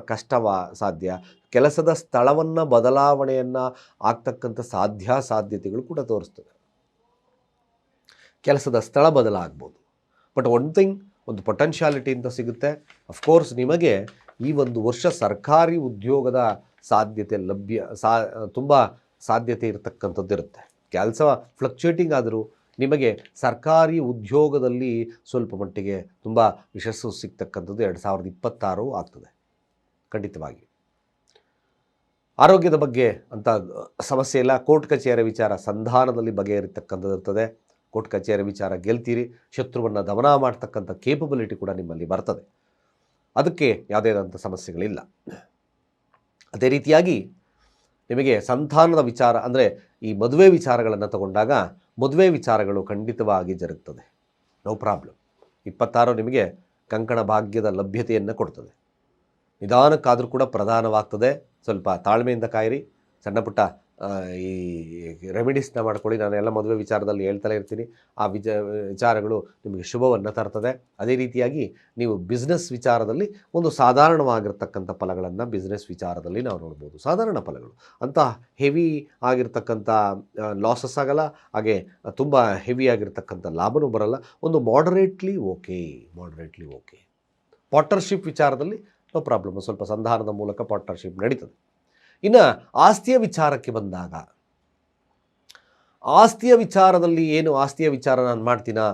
ಸಾಧ್ಯ. ಕೆಲಸದ ಸ್ಥಳವನ್ನು ಬದಲಾವಣೆಯನ್ನು ಆಗ್ತಕ್ಕಂಥ ಸಾಧ್ಯತೆಗಳು ಕೂಡ ತೋರಿಸ್ತದೆ. ಕೆಲಸದ ಸ್ಥಳ ಬದಲಾಗ್ಬೋದು. ಬಟ್ ಒನ್ ಥಿಂಗ್, ಒಂದು ಪೊಟೆನ್ಷಿಯಾಲಿಟಿ ಅಂತ ಸಿಗುತ್ತೆ. ಅಫ್ಕೋರ್ಸ್ ನಿಮಗೆ ಈ ಒಂದು ವರ್ಷ ಸರ್ಕಾರಿ ಉದ್ಯೋಗದ ಸಾಧ್ಯತೆ ತುಂಬ ಸಾಧ್ಯತೆ ಇರತಕ್ಕಂಥದ್ದು ಇರುತ್ತೆ. ಕೆಲಸ ಫ್ಲಕ್ಚುಯೇಟಿಂಗ್ ಆದರೂ ನಿಮಗೆ ಸರ್ಕಾರಿ ಉದ್ಯೋಗದಲ್ಲಿ ಸ್ವಲ್ಪ ಮಟ್ಟಿಗೆ ತುಂಬ ಯಶಸ್ಸು ಸಿಗ್ತಕ್ಕಂಥದ್ದು 2026 ಆಗ್ತದೆ ಖಂಡಿತವಾಗಿ. ಆರೋಗ್ಯದ ಬಗ್ಗೆ ಅಂತ ಸಮಸ್ಯೆ ಇಲ್ಲ. ಕೋರ್ಟ್ ಕಚೇರಿ ವಿಚಾರ ಸಂಧಾನದಲ್ಲಿ ಬಗೆಹರಿತಕ್ಕಂಥದ್ದು ಇರ್ತದೆ. ಕೋರ್ಟ್ ಕಚೇರಿ ವಿಚಾರ ಗೆಲ್ತೀರಿ. ಶತ್ರುವನ್ನು ದಮನ ಮಾಡ್ತಕ್ಕಂಥ ಕೇಪಬಿಲಿಟಿ ಕೂಡ ನಿಮ್ಮಲ್ಲಿ ಬರ್ತದೆ. ಅದಕ್ಕೆ ಯಾವುದೇ ಆದಂಥ ಸಮಸ್ಯೆಗಳಿಲ್ಲ. ಅದೇ ರೀತಿಯಾಗಿ ನಿಮಗೆ ಸಂತಾನದ ವಿಚಾರ ಅಂದರೆ ಈ ಮದುವೆ ವಿಚಾರಗಳನ್ನು ತಗೊಂಡಾಗ ಮದುವೆ ವಿಚಾರಗಳು ಖಂಡಿತವಾಗಿ ಜರುಗ್ತದೆ. No problem. 26 ನಿಮಗೆ ಕಂಕಣ ಭಾಗ್ಯದ ಲಭ್ಯತೆಯನ್ನು ಕೊಡ್ತದೆ. ನಿಧಾನಕ್ಕಾದರೂ ಕೂಡ ಪ್ರಧಾನವಾಗ್ತದೆ. ಸ್ವಲ್ಪ ತಾಳ್ಮೆಯಿಂದ ಕಾಯಿರಿ. ಸಣ್ಣ ಪುಟ್ಟ ಈ ರೆಮಿಡೀಸ್ನ ಮಾಡ್ಕೊಳ್ಳಿ. ನಾನು ಎಲ್ಲ ಮದುವೆ ವಿಚಾರದಲ್ಲಿ ಹೇಳ್ತಲೇ ಇರ್ತೀನಿ. ಆ ವಿಚಾರಗಳು ನಿಮಗೆ ಶುಭವನ್ನು ತರ್ತದೆ. ಅದೇ ರೀತಿಯಾಗಿ ನೀವು ಬಿಸ್ನೆಸ್ ವಿಚಾರದಲ್ಲಿ ಒಂದು ಸಾಧಾರಣವಾಗಿರ್ತಕ್ಕಂಥ ಫಲಗಳನ್ನು ಬಿಸ್ನೆಸ್ ವಿಚಾರದಲ್ಲಿ ನಾವು ನೋಡ್ಬೋದು. ಸಾಧಾರಣ ಫಲಗಳು ಅಂತ ಹೆವಿ ಆಗಿರ್ತಕ್ಕಂಥ ಲಾಸಸ್ ಆಗಲ್ಲ, ಹಾಗೆ ತುಂಬ ಹೆವಿ ಆಗಿರ್ತಕ್ಕಂಥ ಲಾಭನೂ ಬರಲ್ಲ. ಒಂದು ಮಾಡರೇಟ್ಲಿ ಓಕೆ. ಪಾರ್ಟ್ನರ್ಶಿಪ್ ವಿಚಾರದಲ್ಲಿ ನೋ ಪ್ರಾಬ್ಲಮ್. ಸ್ವಲ್ಪ ಸಂಧಾನದ ಮೂಲಕ ಪಾರ್ಟ್ನರ್ಶಿಪ್ ನಡೀತದೆ. ಇನ್ನು ಆಸ್ತಿಯ ವಿಚಾರಕ್ಕೆ ಬಂದಾಗ, ಆಸ್ತಿಯ ವಿಚಾರದಲ್ಲಿ ಏನು ಆಸ್ತಿಯ ವಿಚಾರ ನಾನು ಮಾಡ್ತೀನಾ,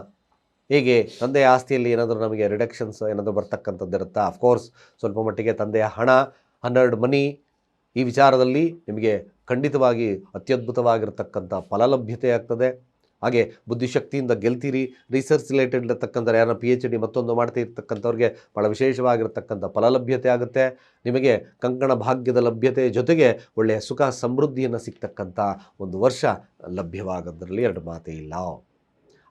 ಹೇಗೆ ತಂದೆಯ ಆಸ್ತಿಯಲ್ಲಿ ಏನಾದರೂ ನಮಗೆ ರಿಡಕ್ಷನ್ಸ್ ಏನಾದರೂ ಬರ್ತಕ್ಕಂಥದ್ದು ಇರುತ್ತಾ? ಅಫ್ಕೋರ್ಸ್ ಸ್ವಲ್ಪ ಮಟ್ಟಿಗೆ ತಂದೆಯ ಹಣ, ಹನ್ನೆರಡು ಮನಿ, ಈ ವಿಚಾರದಲ್ಲಿ ನಿಮಗೆ ಖಂಡಿತವಾಗಿ ಅತ್ಯದ್ಭುತವಾಗಿರ್ತಕ್ಕಂಥ ಫಲಲಭ್ಯತೆ ಆಗ್ತದೆ. ಹಾಗೆ ಬುದ್ಧಿಶಕ್ತಿಯಿಂದ ಗೆಲ್ತೀರಿ. ರಿಸರ್ಚ್ ರಿಲೇಟೆಡ್ ಇರತಕ್ಕಂಥ ಯಾರನ್ನ PhD ಮತ್ತೊಂದು ಮಾಡ್ತಾ ಇರ್ತಕ್ಕಂಥವ್ರಿಗೆ ಭಾಳ ವಿಶೇಷವಾಗಿರ್ತಕ್ಕಂಥ ಫಲಲಭ್ಯತೆ ಆಗುತ್ತೆ. ನಿಮಗೆ ಕಂಕಣ ಭಾಗ್ಯದ ಲಭ್ಯತೆ ಜೊತೆಗೆ ಒಳ್ಳೆಯ ಸುಖ ಸಮೃದ್ಧಿಯನ್ನು ಸಿಗ್ತಕ್ಕಂಥ ಒಂದು ವರ್ಷ ಲಭ್ಯವಾಗೋದ್ರಲ್ಲಿ ಎರಡು ಮಾತೇ ಇಲ್ಲ.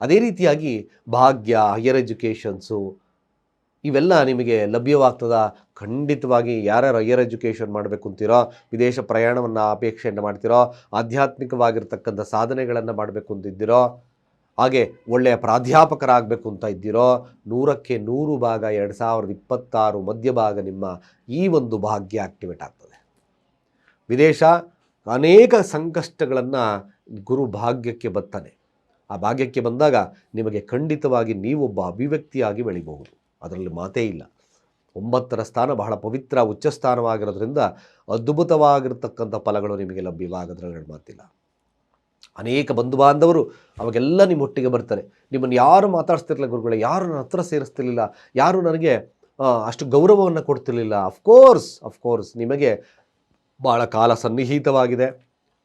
ಅದೇ ರೀತಿಯಾಗಿ ಭಾಗ್ಯ, ಹೈಯರ್ ಎಜುಕೇಷನ್ಸು ಇವೆಲ್ಲ ನಿಮಗೆ ಲಭ್ಯವಾಗ್ತದ. ಖಂಡಿತವಾಗಿ ಯಾರ್ಯಾರು ಹೈಯರ್ ಎಜುಕೇಷನ್ ಮಾಡಬೇಕು ಅಂತೀರೋ, ವಿದೇಶ ಪ್ರಯಾಣವನ್ನು ಅಪೇಕ್ಷೆಯನ್ನು ಮಾಡ್ತೀರೋ, ಆಧ್ಯಾತ್ಮಿಕವಾಗಿರ್ತಕ್ಕಂಥ ಸಾಧನೆಗಳನ್ನು ಮಾಡಬೇಕು ಅಂತಿದ್ದೀರೋ, ಹಾಗೆ ಒಳ್ಳೆಯ ಪ್ರಾಧ್ಯಾಪಕರಾಗಬೇಕು ಅಂತ ಇದ್ದೀರೋ, 100ಕ್ಕೆ 100 ಭಾಗ 2026 ಮಧ್ಯಭಾಗ ನಿಮ್ಮ ಈ ಒಂದು ಭಾಗ್ಯ ಆಕ್ಟಿವೇಟ್ ಆಗ್ತದೆ. ವಿದೇಶ ಅನೇಕ ಸಂಕಷ್ಟಗಳನ್ನು ಗುರು ಭಾಗ್ಯಕ್ಕೆ ಬರ್ತಾನೆ. ಆ ಭಾಗ್ಯಕ್ಕೆ ಬಂದಾಗ ನಿಮಗೆ ಖಂಡಿತವಾಗಿ ನೀವೊಬ್ಬ ಅಭಿವ್ಯಕ್ತಿಯಾಗಿ ಬೆಳಿಬಹುದು. ಅದರಲ್ಲಿ ಮಾತೇ ಇಲ್ಲ. 9ರ ಸ್ಥಾನ ಬಹಳ ಪವಿತ್ರ ಉಚ್ಚಸ್ಥಾನವಾಗಿರೋದ್ರಿಂದ ಅದ್ಭುತವಾಗಿರ್ತಕ್ಕಂಥ ಫಲಗಳು ನಿಮಗೆ ಲಭ್ಯವಾಗೋದ್ರಲ್ಲಿ ಎರಡು ಮಾತಿಲ್ಲ. ಅನೇಕ ಬಂಧು ಬಾಂಧವರು ಅವಾಗೆಲ್ಲ ನಿಮ್ಮೊಟ್ಟಿಗೆ ಬರ್ತಾರೆ. ನಿಮ್ಮನ್ನು ಯಾರು ಮಾತಾಡಿಸ್ತಿರಲಿಲ್ಲ ಗುರುಗಳೇ, ಯಾರು ನನ್ನ ಹತ್ರ ಸೇರಿಸ್ತಿರ್ಲಿಲ್ಲ, ಯಾರು ನನಗೆ ಅಷ್ಟು ಗೌರವವನ್ನು ಕೊಡ್ತಿರ್ಲಿಲ್ಲ. ಅಫ್ಕೋರ್ಸ್ ನಿಮಗೆ ಭಾಳ ಕಾಲ ಸನ್ನಿಹಿತವಾಗಿದೆ.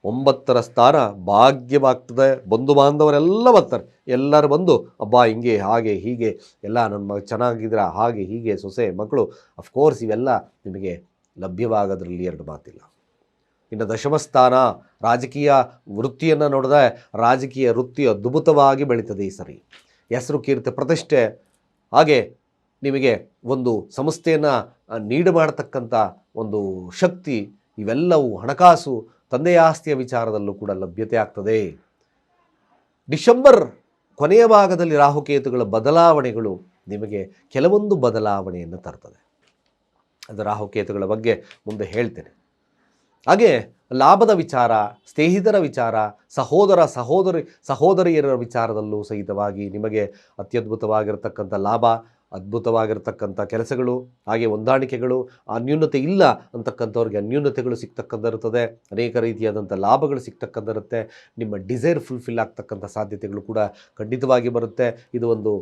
9ರ ಸ್ಥಾನ ಭಾಗ್ಯವಾಗ್ತದೆ. ಬಂಧು ಬಾಂಧವರೆಲ್ಲ ಬರ್ತಾರೆ. ಎಲ್ಲರೂ ಬಂದು ಅಬ್ಬಾ ಹಿಂಗೆ ಹಾಗೆ ಹೀಗೆ ಎಲ್ಲ ನನ್ನ ಮಗ ಚೆನ್ನಾಗಿದ್ರ, ಹಾಗೆ ಹೀಗೆ ಸೊಸೆ ಮಕ್ಕಳು, ಅಫ್ಕೋರ್ಸ್ ಇವೆಲ್ಲ ನಿಮಗೆ ಲಭ್ಯವಾಗೋದ್ರಲ್ಲಿ ಎರಡು ಮಾತಿಲ್ಲ. ಇನ್ನು ದಶಮಸ್ಥಾನ ರಾಜಕೀಯ ವೃತ್ತಿಯನ್ನು ನೋಡಿದ್ರೆ ರಾಜಕೀಯ ವೃತ್ತಿ ಅದ್ಭುತವಾಗಿ ಬೆಳೀತದೆ ಈ ಸರಿ. ಹೆಸರು, ಕೀರ್ತಿ, ಪ್ರತಿಷ್ಠೆ, ಹಾಗೆ ನಿಮಗೆ ಒಂದು ಸಂಸ್ಥೆಯನ್ನು ನೀಡು ಮಾಡತಕ್ಕಂಥ ಒಂದು ಶಕ್ತಿ, ಇವೆಲ್ಲವೂ ಹಣಕಾಸು, ತಂದೆಯ ಆಸ್ತಿಯ ವಿಚಾರದಲ್ಲೂ ಕೂಡ ಲಭ್ಯತೆ ಆಗ್ತದೆ. ಡಿಸೆಂಬರ್ ಕೊನೆಯ ಭಾಗದಲ್ಲಿ ರಾಹುಕೇತುಗಳ ಬದಲಾವಣೆಗಳು ನಿಮಗೆ ಕೆಲವೊಂದು ಬದಲಾವಣೆಯನ್ನು ತರ್ತದೆ. ಅದು ರಾಹುಕೇತುಗಳ ಬಗ್ಗೆ ಮುಂದೆ ಹೇಳ್ತೇನೆ. ಹಾಗೆ ಲಾಭದ ವಿಚಾರ, ಸ್ನೇಹಿತರ ವಿಚಾರ, ಸಹೋದರಿಯರ ವಿಚಾರದಲ್ಲೂ ಸಹಿತವಾಗಿ ನಿಮಗೆ ಅತ್ಯದ್ಭುತವಾಗಿರ್ತಕ್ಕಂಥ ಲಾಭ, ಅದ್ಭುತವಾಗಿರ್ತಕ್ಕಂಥ ಕೆಲಸಗಳು, ಹಾಗೆ ಹೊಂದಾಣಿಕೆಗಳು, ಅನ್ಯೂನ್ಯತೆ ಇಲ್ಲ ಅಂತಕ್ಕಂಥವ್ರಿಗೆ ಅನ್ಯೂನ್ಯತೆಗಳು ಸಿಗ್ತಕ್ಕಂಥಿರುತ್ತದೆ. ಅನೇಕ ರೀತಿಯಾದಂಥ ಲಾಭಗಳು ಸಿಗ್ತಕ್ಕಂಥಿರುತ್ತೆ. ನಿಮ್ಮ ಡಿಸೈರ್ ಫುಲ್ಫಿಲ್ ಆಗ್ತಕ್ಕಂಥ ಸಾಧ್ಯತೆಗಳು ಕೂಡ ಖಂಡಿತವಾಗಿ ಬರುತ್ತೆ. ಇದು ಒಂದು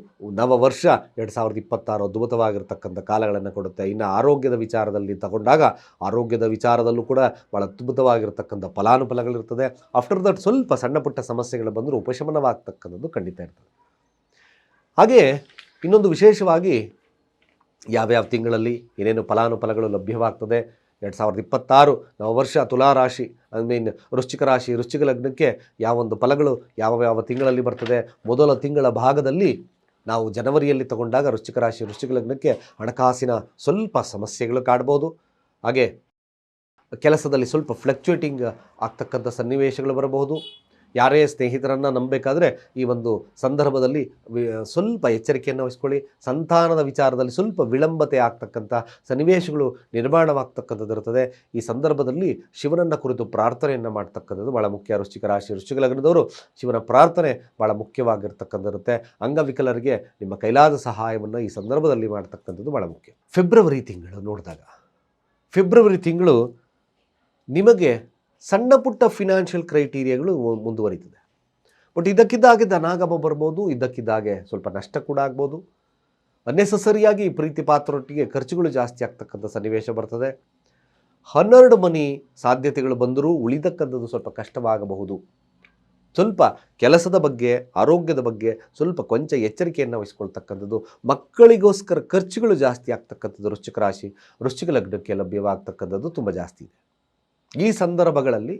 ನವ ವರ್ಷ 2026 ಅದ್ಭುತವಾಗಿರ್ತಕ್ಕಂಥ ಕಾಲಗಳನ್ನು ಕೊಡುತ್ತೆ. ಇನ್ನು ಆರೋಗ್ಯದ ವಿಚಾರದಲ್ಲಿ ತಗೊಂಡಾಗ ಆರೋಗ್ಯದ ವಿಚಾರದಲ್ಲೂ ಕೂಡ ಭಾಳ ಅದ್ಭುತವಾಗಿರ್ತಕ್ಕಂಥ ಫಲಾನುಫಲಗಳಿರ್ತದೆ. ಆಫ್ಟರ್ ದಟ್ ಸ್ವಲ್ಪ ಸಣ್ಣ ಪುಟ್ಟ ಸಮಸ್ಯೆಗಳು ಬಂದರೂ ಉಪಶಮನವಾಗ್ತಕ್ಕಂಥದ್ದು ಖಂಡಿತ ಇರ್ತದೆ. ಹಾಗೆ ಇನ್ನೊಂದು ವಿಶೇಷವಾಗಿ ಯಾವ್ಯಾವ ತಿಂಗಳಲ್ಲಿ ಏನೇನು ಫಲಾನುಫಲಗಳು ಲಭ್ಯವಾಗ್ತದೆ 2026 ನವವರ್ಷ ತುಲಾರಾಶಿ ವೃಶ್ಚಿಕ ರಾಶಿ, ವೃಶ್ಚಿಕ ಲಗ್ನಕ್ಕೆ ಯಾವೊಂದು ಫಲಗಳು ಯಾವ ತಿಂಗಳಲ್ಲಿ ಬರ್ತದೆ. ಮೊದಲ ತಿಂಗಳ ಭಾಗದಲ್ಲಿ ನಾವು ಜನವರಿಯಲ್ಲಿ ತಗೊಂಡಾಗ ವೃಶ್ಚಿಕ ರಾಶಿ, ವೃಶ್ಚಿಕ ಲಗ್ನಕ್ಕೆ ಹಣಕಾಸಿನ ಸ್ವಲ್ಪ ಸಮಸ್ಯೆಗಳು ಕಾಡ್ಬೋದು. ಹಾಗೆ ಕೆಲಸದಲ್ಲಿ ಸ್ವಲ್ಪ ಫ್ಲಕ್ಚುಯೇಟಿಂಗ್ ಆಗ್ತಕ್ಕಂಥ ಸನ್ನಿವೇಶಗಳು ಬರಬಹುದು. ಯಾರೇ ಸ್ನೇಹಿತರನ್ನು ನಂಬಬೇಕಾದ್ರೆ ಈ ಒಂದು ಸಂದರ್ಭದಲ್ಲಿ ಸ್ವಲ್ಪ ಎಚ್ಚರಿಕೆಯನ್ನು ವಹಿಸ್ಕೊಳ್ಳಿ. ಸಂತಾನದ ವಿಚಾರದಲ್ಲಿ ಸ್ವಲ್ಪ ವಿಳಂಬತೆ ಆಗ್ತಕ್ಕಂಥ ಸನ್ನಿವೇಶಗಳು ನಿರ್ಮಾಣವಾಗ್ತಕ್ಕಂಥದ್ದು ಇರುತ್ತದೆ. ಈ ಸಂದರ್ಭದಲ್ಲಿ ಶಿವನನ್ನು ಕುರಿತು ಪ್ರಾರ್ಥನೆಯನ್ನು ಮಾಡ್ತಕ್ಕಂಥದ್ದು ಭಾಳ ಮುಖ್ಯ. ವೃಶ್ಚಿಕ ರಾಶಿ ವೃಶ್ಚಿಕ ಲಗ್ನದವರು ಶಿವನ ಪ್ರಾರ್ಥನೆ ಭಾಳ ಮುಖ್ಯವಾಗಿರ್ತಕ್ಕಂಥಿರುತ್ತೆ. ಅಂಗವಿಕಲರಿಗೆ ನಿಮ್ಮ ಕೈಲಾದ ಸಹಾಯವನ್ನು ಈ ಸಂದರ್ಭದಲ್ಲಿ ಮಾಡ್ತಕ್ಕಂಥದ್ದು ಭಾಳ ಮುಖ್ಯ. ಫೆಬ್ರವರಿ ತಿಂಗಳು ನೋಡಿದಾಗ, ಫೆಬ್ರವರಿ ತಿಂಗಳು ನಿಮಗೆ ಸಣ್ಣ ಪುಟ್ಟ ಫಿನಾನ್ಷಿಯಲ್ ಕ್ರೈಟೀರಿಯಾಗಳು ಮುಂದುವರಿತದೆ. ಬಟ್ ಇದ್ದಕ್ಕಿದ್ದಾಗೆ ಧನಾಗಮ ಬರ್ಬೋದು, ಇದ್ದಕ್ಕಿದ್ದಾಗೆ ಸ್ವಲ್ಪ ನಷ್ಟ ಕೂಡ ಆಗ್ಬೋದು. ಅನ್ನೆಸಸರಿಯಾಗಿ ಪ್ರೀತಿ ಪಾತ್ರರೊಟ್ಟಿಗೆ ಖರ್ಚುಗಳು ಜಾಸ್ತಿ ಆಗ್ತಕ್ಕಂಥ ಸನ್ನಿವೇಶ ಬರ್ತದೆ. 12 ಮನಿ ಸಾಧ್ಯತೆಗಳು ಬಂದರೂ ಉಳಿದಕ್ಕಂಥದ್ದು ಸ್ವಲ್ಪ ಕಷ್ಟವಾಗಬಹುದು. ಸ್ವಲ್ಪ ಕೆಲಸದ ಬಗ್ಗೆ, ಆರೋಗ್ಯದ ಬಗ್ಗೆ ಸ್ವಲ್ಪ ಕೊಂಚ ಎಚ್ಚರಿಕೆಯನ್ನು ವಹಿಸ್ಕೊಳ್ತಕ್ಕಂಥದ್ದು. ಮಕ್ಕಳಿಗೋಸ್ಕರ ಖರ್ಚುಗಳು ಜಾಸ್ತಿ ಆಗ್ತಕ್ಕಂಥದ್ದು ವೃಶ್ಚಿಕ ರಾಶಿ ವೃಶ್ಚಿಕ ಲಗ್ನಕ್ಕೆ ಲಭ್ಯವಾಗ್ತಕ್ಕಂಥದ್ದು ತುಂಬ ಜಾಸ್ತಿ ಇದೆ. ಈ ಸಂದರ್ಭಗಳಲ್ಲಿ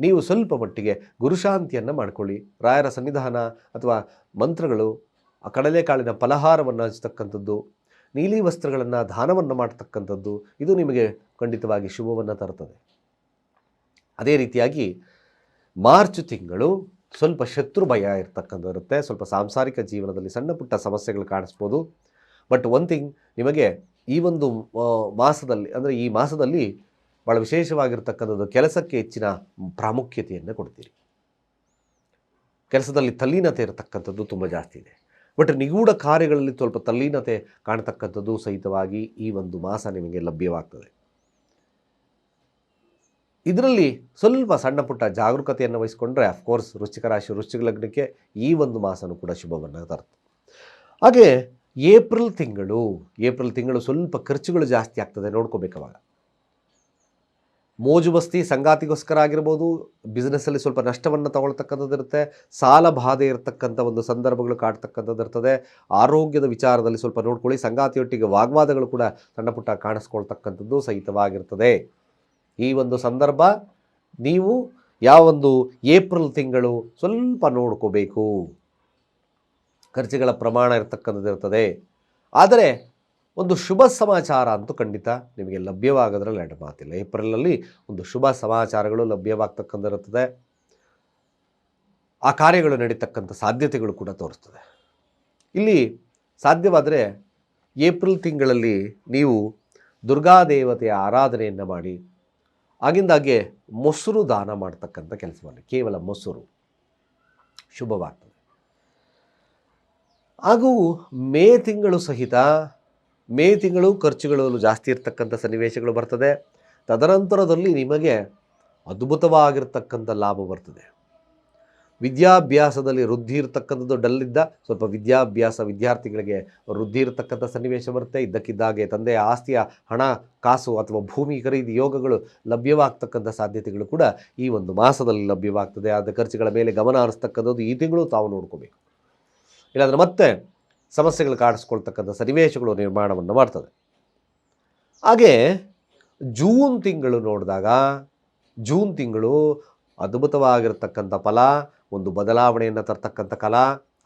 ನೀವು ಸ್ವಲ್ಪ ಮಟ್ಟಿಗೆ ಗುರುಶಾಂತಿಯನ್ನು ಮಾಡಿಕೊಳ್ಳಿ. ರಾಯರ ಸನ್ನಿಧಾನ ಅಥವಾ ಮಂತ್ರಗಳು, ಆ ಕಡಲೆಕಾಳಿನ ಫಲಹಾರವನ್ನು ಹಂಚತಕ್ಕಂಥದ್ದು, ನೀಲಿ ವಸ್ತ್ರಗಳನ್ನು ದಾನವನ್ನು ಮಾಡ್ತಕ್ಕಂಥದ್ದು, ಇದು ನಿಮಗೆ ಖಂಡಿತವಾಗಿ ಶುಭವನ್ನು ತರುತ್ತದೆ. ಅದೇ ರೀತಿಯಾಗಿ ಮಾರ್ಚ್ ತಿಂಗಳು ಸ್ವಲ್ಪ ಶತ್ರು ಭಯ ಇರ್ತಕ್ಕಂಥದ್ದು ಇರುತ್ತೆ. ಸ್ವಲ್ಪ ಸಾಂಸಾರಿಕ ಜೀವನದಲ್ಲಿ ಸಣ್ಣ ಪುಟ್ಟ ಸಮಸ್ಯೆಗಳು ಕಾಣಿಸ್ಬೋದು. ಬಟ್ ಒನ್ ಥಿಂಗ್, ನಿಮಗೆ ಈ ಒಂದು ಮಾಸದಲ್ಲಿ ಅಂದರೆ ಈ ಮಾಸದಲ್ಲಿ ಭಾಳ ವಿಶೇಷವಾಗಿರ್ತಕ್ಕಂಥದ್ದು ಕೆಲಸಕ್ಕೆ ಹೆಚ್ಚಿನ ಪ್ರಾಮುಖ್ಯತೆಯನ್ನು ಕೊಡ್ತೀರಿ. ಕೆಲಸದಲ್ಲಿ ತಲ್ಲೀನತೆ ಇರತಕ್ಕಂಥದ್ದು ತುಂಬ ಜಾಸ್ತಿ ಇದೆ. ಬಟ್ ನಿಗೂಢ ಕಾರ್ಯಗಳಲ್ಲಿ ಸ್ವಲ್ಪ ತಲ್ಲೀನತೆ ಕಾಣ್ತಕ್ಕಂಥದ್ದು ಸಹಿತವಾಗಿ ಈ ಒಂದು ಮಾಸ ನಿಮಗೆ ಲಭ್ಯವಾಗ್ತದೆ. ಇದರಲ್ಲಿ ಸ್ವಲ್ಪ ಸಣ್ಣ ಪುಟ್ಟ ಜಾಗರೂಕತೆಯನ್ನು ವಹಿಸಿಕೊಂಡ್ರೆ ಅಫ್ಕೋರ್ಸ್ ವೃಶ್ಚಿಕ ರಾಶಿ ವೃಶ್ಚಿಕ ಲಗ್ನಕ್ಕೆ ಈ ಒಂದು ಮಾಸನೂ ಕೂಡ ಶುಭವನ್ನು ತರುತ್ತೆ. ಹಾಗೆ ಏಪ್ರಿಲ್ ತಿಂಗಳು ಸ್ವಲ್ಪ ಖರ್ಚುಗಳು ಜಾಸ್ತಿ ಆಗ್ತದೆ, ನೋಡ್ಕೋಬೇಕವಾಗ. ಮೋಜು ಬಸ್ತಿ ಸಂಗಾತಿಗೋಸ್ಕರ ಆಗಿರ್ಬೋದು, ಬಿಸ್ನೆಸ್ಸಲ್ಲಿ ಸ್ವಲ್ಪ ನಷ್ಟವನ್ನು ತಗೊಳ್ತಕ್ಕಂಥದ್ದು ಇರುತ್ತೆ. ಸಾಲ ಬಾಧೆ ಇರತಕ್ಕಂಥ ಒಂದು ಸಂದರ್ಭಗಳು ಕಾಡ್ತಕ್ಕಂಥದ್ದು ಇರ್ತದೆ. ಆರೋಗ್ಯದ ವಿಚಾರದಲ್ಲಿ ಸ್ವಲ್ಪ ನೋಡ್ಕೊಳ್ಳಿ. ಸಂಗಾತಿಯೊಟ್ಟಿಗೆ ವಾಗ್ವಾದಗಳು ಕೂಡ ಸಣ್ಣ ಪುಟ್ಟ ಕಾಣಿಸ್ಕೊಳ್ತಕ್ಕಂಥದ್ದು ಸಹಿತವಾಗಿರ್ತದೆ. ಈ ಒಂದು ಸಂದರ್ಭ ನೀವು ಯಾವೊಂದು ಏಪ್ರಿಲ್ ತಿಂಗಳು ಸ್ವಲ್ಪ ನೋಡ್ಕೋಬೇಕು. ಖರ್ಚುಗಳ ಪ್ರಮಾಣ ಇರತಕ್ಕಂಥದ್ದು ಇರ್ತದೆ. ಆದರೆ ಒಂದು ಶುಭ ಸಮಾಚಾರ ಅಂತೂ ಖಂಡಿತ ನಿಮಗೆ ಲಭ್ಯವಾಗೋದ್ರಲ್ಲಿ ಎರಡು ಮಾತಿಲ್ಲ. ಏಪ್ರಿಲಲ್ಲಿ ಒಂದು ಶುಭ ಸಮಾಚಾರಗಳು ಲಭ್ಯವಾಗ್ತಕ್ಕಂಥಿರುತ್ತದೆ. ಆ ಕಾರ್ಯಗಳು ನಡೀತಕ್ಕಂಥ ಸಾಧ್ಯತೆಗಳು ಕೂಡ ತೋರಿಸ್ತದೆ. ಇಲ್ಲಿ ಸಾಧ್ಯವಾದರೆ ಏಪ್ರಿಲ್ ತಿಂಗಳಲ್ಲಿ ನೀವು ದುರ್ಗಾದೇವತೆಯ ಆರಾಧನೆಯನ್ನು ಮಾಡಿ, ಆಗಿಂದಾಗೆ ಮೊಸರು ದಾನ ಮಾಡ್ತಕ್ಕಂಥ ಕೆಲಸವನ್ನು, ಕೇವಲ ಮೊಸರು ಶುಭವಾಗ್ತದೆ. ಹಾಗೂ ಮೇ ತಿಂಗಳು ಖರ್ಚುಗಳು ಜಾಸ್ತಿ ಇರ್ತಕ್ಕಂಥ ಸನ್ನಿವೇಶಗಳು ಬರ್ತದೆ. ತದನಂತರದಲ್ಲಿ ನಿಮಗೆ ಅದ್ಭುತವಾಗಿರ್ತಕ್ಕಂಥ ಲಾಭ ಬರ್ತದೆ. ವಿದ್ಯಾಭ್ಯಾಸದಲ್ಲಿ ವೃದ್ಧಿ ಇರತಕ್ಕಂಥದ್ದು ಡಲ್ಲಿದ್ದ ಸ್ವಲ್ಪ ವಿದ್ಯಾರ್ಥಿಗಳಿಗೆ ವೃದ್ಧಿ ಇರತಕ್ಕಂಥ ಸನ್ನಿವೇಶ ಬರುತ್ತೆ. ಇದ್ದಕ್ಕಿದ್ದಾಗೆ ತಂದೆಯ ಆಸ್ತಿಯ ಹಣ ಕಾಸು ಅಥವಾ ಭೂಮಿ ಖರೀದಿ ಯೋಗಗಳು ಲಭ್ಯವಾಗ್ತಕ್ಕಂಥ ಸಾಧ್ಯತೆಗಳು ಕೂಡ ಈ ಒಂದು ಮಾಸದಲ್ಲಿ ಲಭ್ಯವಾಗ್ತದೆ. ಆದ ಖರ್ಚುಗಳ ಮೇಲೆ ಗಮನ ಹರಿಸ್ತಕ್ಕಂಥದ್ದು ಈ ತಿಂಗಳು ತಾವು ನೋಡ್ಕೋಬೇಕು. ಇಲ್ಲಾಂದರೆ ಮತ್ತೆ ಸಮಸ್ಯೆಗಳು ಕಾಣಿಸ್ಕೊಳ್ತಕ್ಕಂಥ ಸನ್ನಿವೇಶಗಳು ನಿರ್ಮಾಣವನ್ನು ಮಾಡ್ತದೆ. ಹಾಗೆ ಜೂನ್ ತಿಂಗಳು ನೋಡಿದಾಗ, ಜೂನ್ ತಿಂಗಳು ಅದ್ಭುತವಾಗಿರ್ತಕ್ಕಂಥ ಫಲ, ಒಂದು ಬದಲಾವಣೆಯನ್ನು ತರ್ತಕ್ಕಂಥ ಕಾಲ.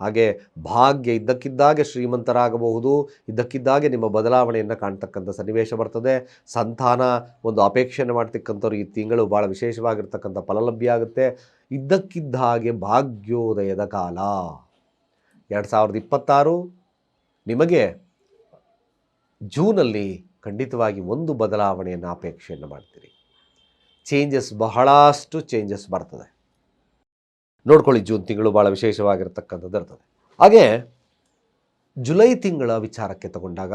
ಹಾಗೆ ಭಾಗ್ಯ ಇದ್ದಕ್ಕಿದ್ದಾಗೆ ಶ್ರೀಮಂತರಾಗಬಹುದು, ಇದ್ದಕ್ಕಿದ್ದಾಗೆ ನಿಮ್ಮ ಬದಲಾವಣೆಯನ್ನು ಕಾಣ್ತಕ್ಕಂಥ ಸನ್ನಿವೇಶ ಬರ್ತದೆ. ಸಂತಾನ ಒಂದು ಅಪೇಕ್ಷೆಯನ್ನು ಮಾಡ್ತಕ್ಕಂಥವ್ರು ಈ ತಿಂಗಳು ಭಾಳ ವಿಶೇಷವಾಗಿರ್ತಕ್ಕಂಥ ಫಲ ಲಭ್ಯ ಆಗುತ್ತೆ. ಇದ್ದಕ್ಕಿದ್ದ ಹಾಗೆ ಭಾಗ್ಯೋದಯದ ಕಾಲ 2026 ನಿಮಗೆ ಜೂನಲ್ಲಿ ಖಂಡಿತವಾಗಿ ಒಂದು ಬದಲಾವಣೆಯನ್ನು ಅಪೇಕ್ಷೆಯನ್ನು ಮಾಡ್ತೀರಿ. ಬಹಳಷ್ಟು ಚೇಂಜಸ್ ಬರ್ತದೆ. ನೋಡ್ಕೊಳ್ಳಿ, ಜೂನ್ ತಿಂಗಳು ಭಾಳ ವಿಶೇಷವಾಗಿರ್ತಕ್ಕಂಥದ್ದು ಇರ್ತದೆ. ಹಾಗೆ ಜುಲೈ ತಿಂಗಳ ವಿಚಾರಕ್ಕೆ ತಗೊಂಡಾಗ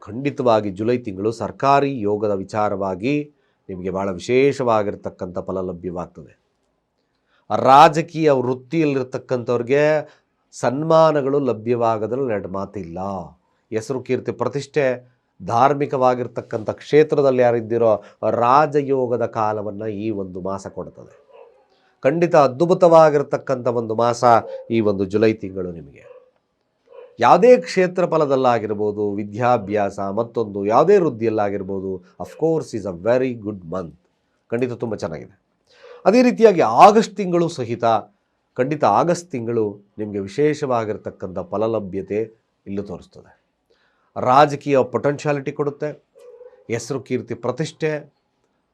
ಖಂಡಿತವಾಗಿ ಜುಲೈ ತಿಂಗಳು ಸರ್ಕಾರಿ ಯೋಗದ ವಿಚಾರವಾಗಿ ನಿಮಗೆ ಭಾಳ ವಿಶೇಷವಾಗಿರ್ತಕ್ಕಂಥ ಫಲ ಲಭ್ಯವಾಗ್ತದೆ. ರಾಜಕೀಯ ವೃತ್ತಿಯಲ್ಲಿರ್ತಕ್ಕಂಥವ್ರಿಗೆ ಸನ್ಮಾನಗಳು ಲಭ್ಯವಾಗೋದ್ರಲ್ಲಿ ಎರಡು ಮಾತಿಲ್ಲ. ಹೆಸರು, ಕೀರ್ತಿ, ಪ್ರತಿಷ್ಠೆ, ಧಾರ್ಮಿಕವಾಗಿರ್ತಕ್ಕಂಥ ಕ್ಷೇತ್ರದಲ್ಲಿ ಯಾರಿದ್ದೀರೋ ರಾಜಯೋಗದ ಕಾಲವನ್ನು ಈ ಒಂದು ಮಾಸ ಕೊಡ್ತದೆ. ಖಂಡಿತ ಅದ್ಭುತವಾಗಿರ್ತಕ್ಕಂಥ ಒಂದು ಮಾಸ ಈ ಒಂದು ಜುಲೈ ತಿಂಗಳು ನಿಮಗೆ. ಯಾವುದೇ ಕ್ಷೇತ್ರ ಫಲದಲ್ಲಾಗಿರ್ಬೋದು, ವಿದ್ಯಾಭ್ಯಾಸ, ಮತ್ತೊಂದು ಯಾವುದೇ ವೃದ್ಧಿಯಲ್ಲಾಗಿರ್ಬೋದು, of course is a very good month. ಖಂಡಿತ ತುಂಬ ಚೆನ್ನಾಗಿದೆ. ಅದೇ ರೀತಿಯಾಗಿ ಆಗಸ್ಟ್ ತಿಂಗಳು ಸಹಿತ ಖಂಡಿತ ಆಗಸ್ಟ್ ತಿಂಗಳು ನಿಮಗೆ ವಿಶೇಷವಾಗಿರ್ತಕ್ಕಂಥ ಫಲಲಭ್ಯತೆ ಇಲ್ಲೂ ತೋರಿಸ್ತದೆ. ರಾಜಕೀಯ ಪೊಟೆನ್ಷಿಯಾಲಿಟಿ ಕೊಡುತ್ತೆ. ಹೆಸರು, ಕೀರ್ತಿ, ಪ್ರತಿಷ್ಠೆ,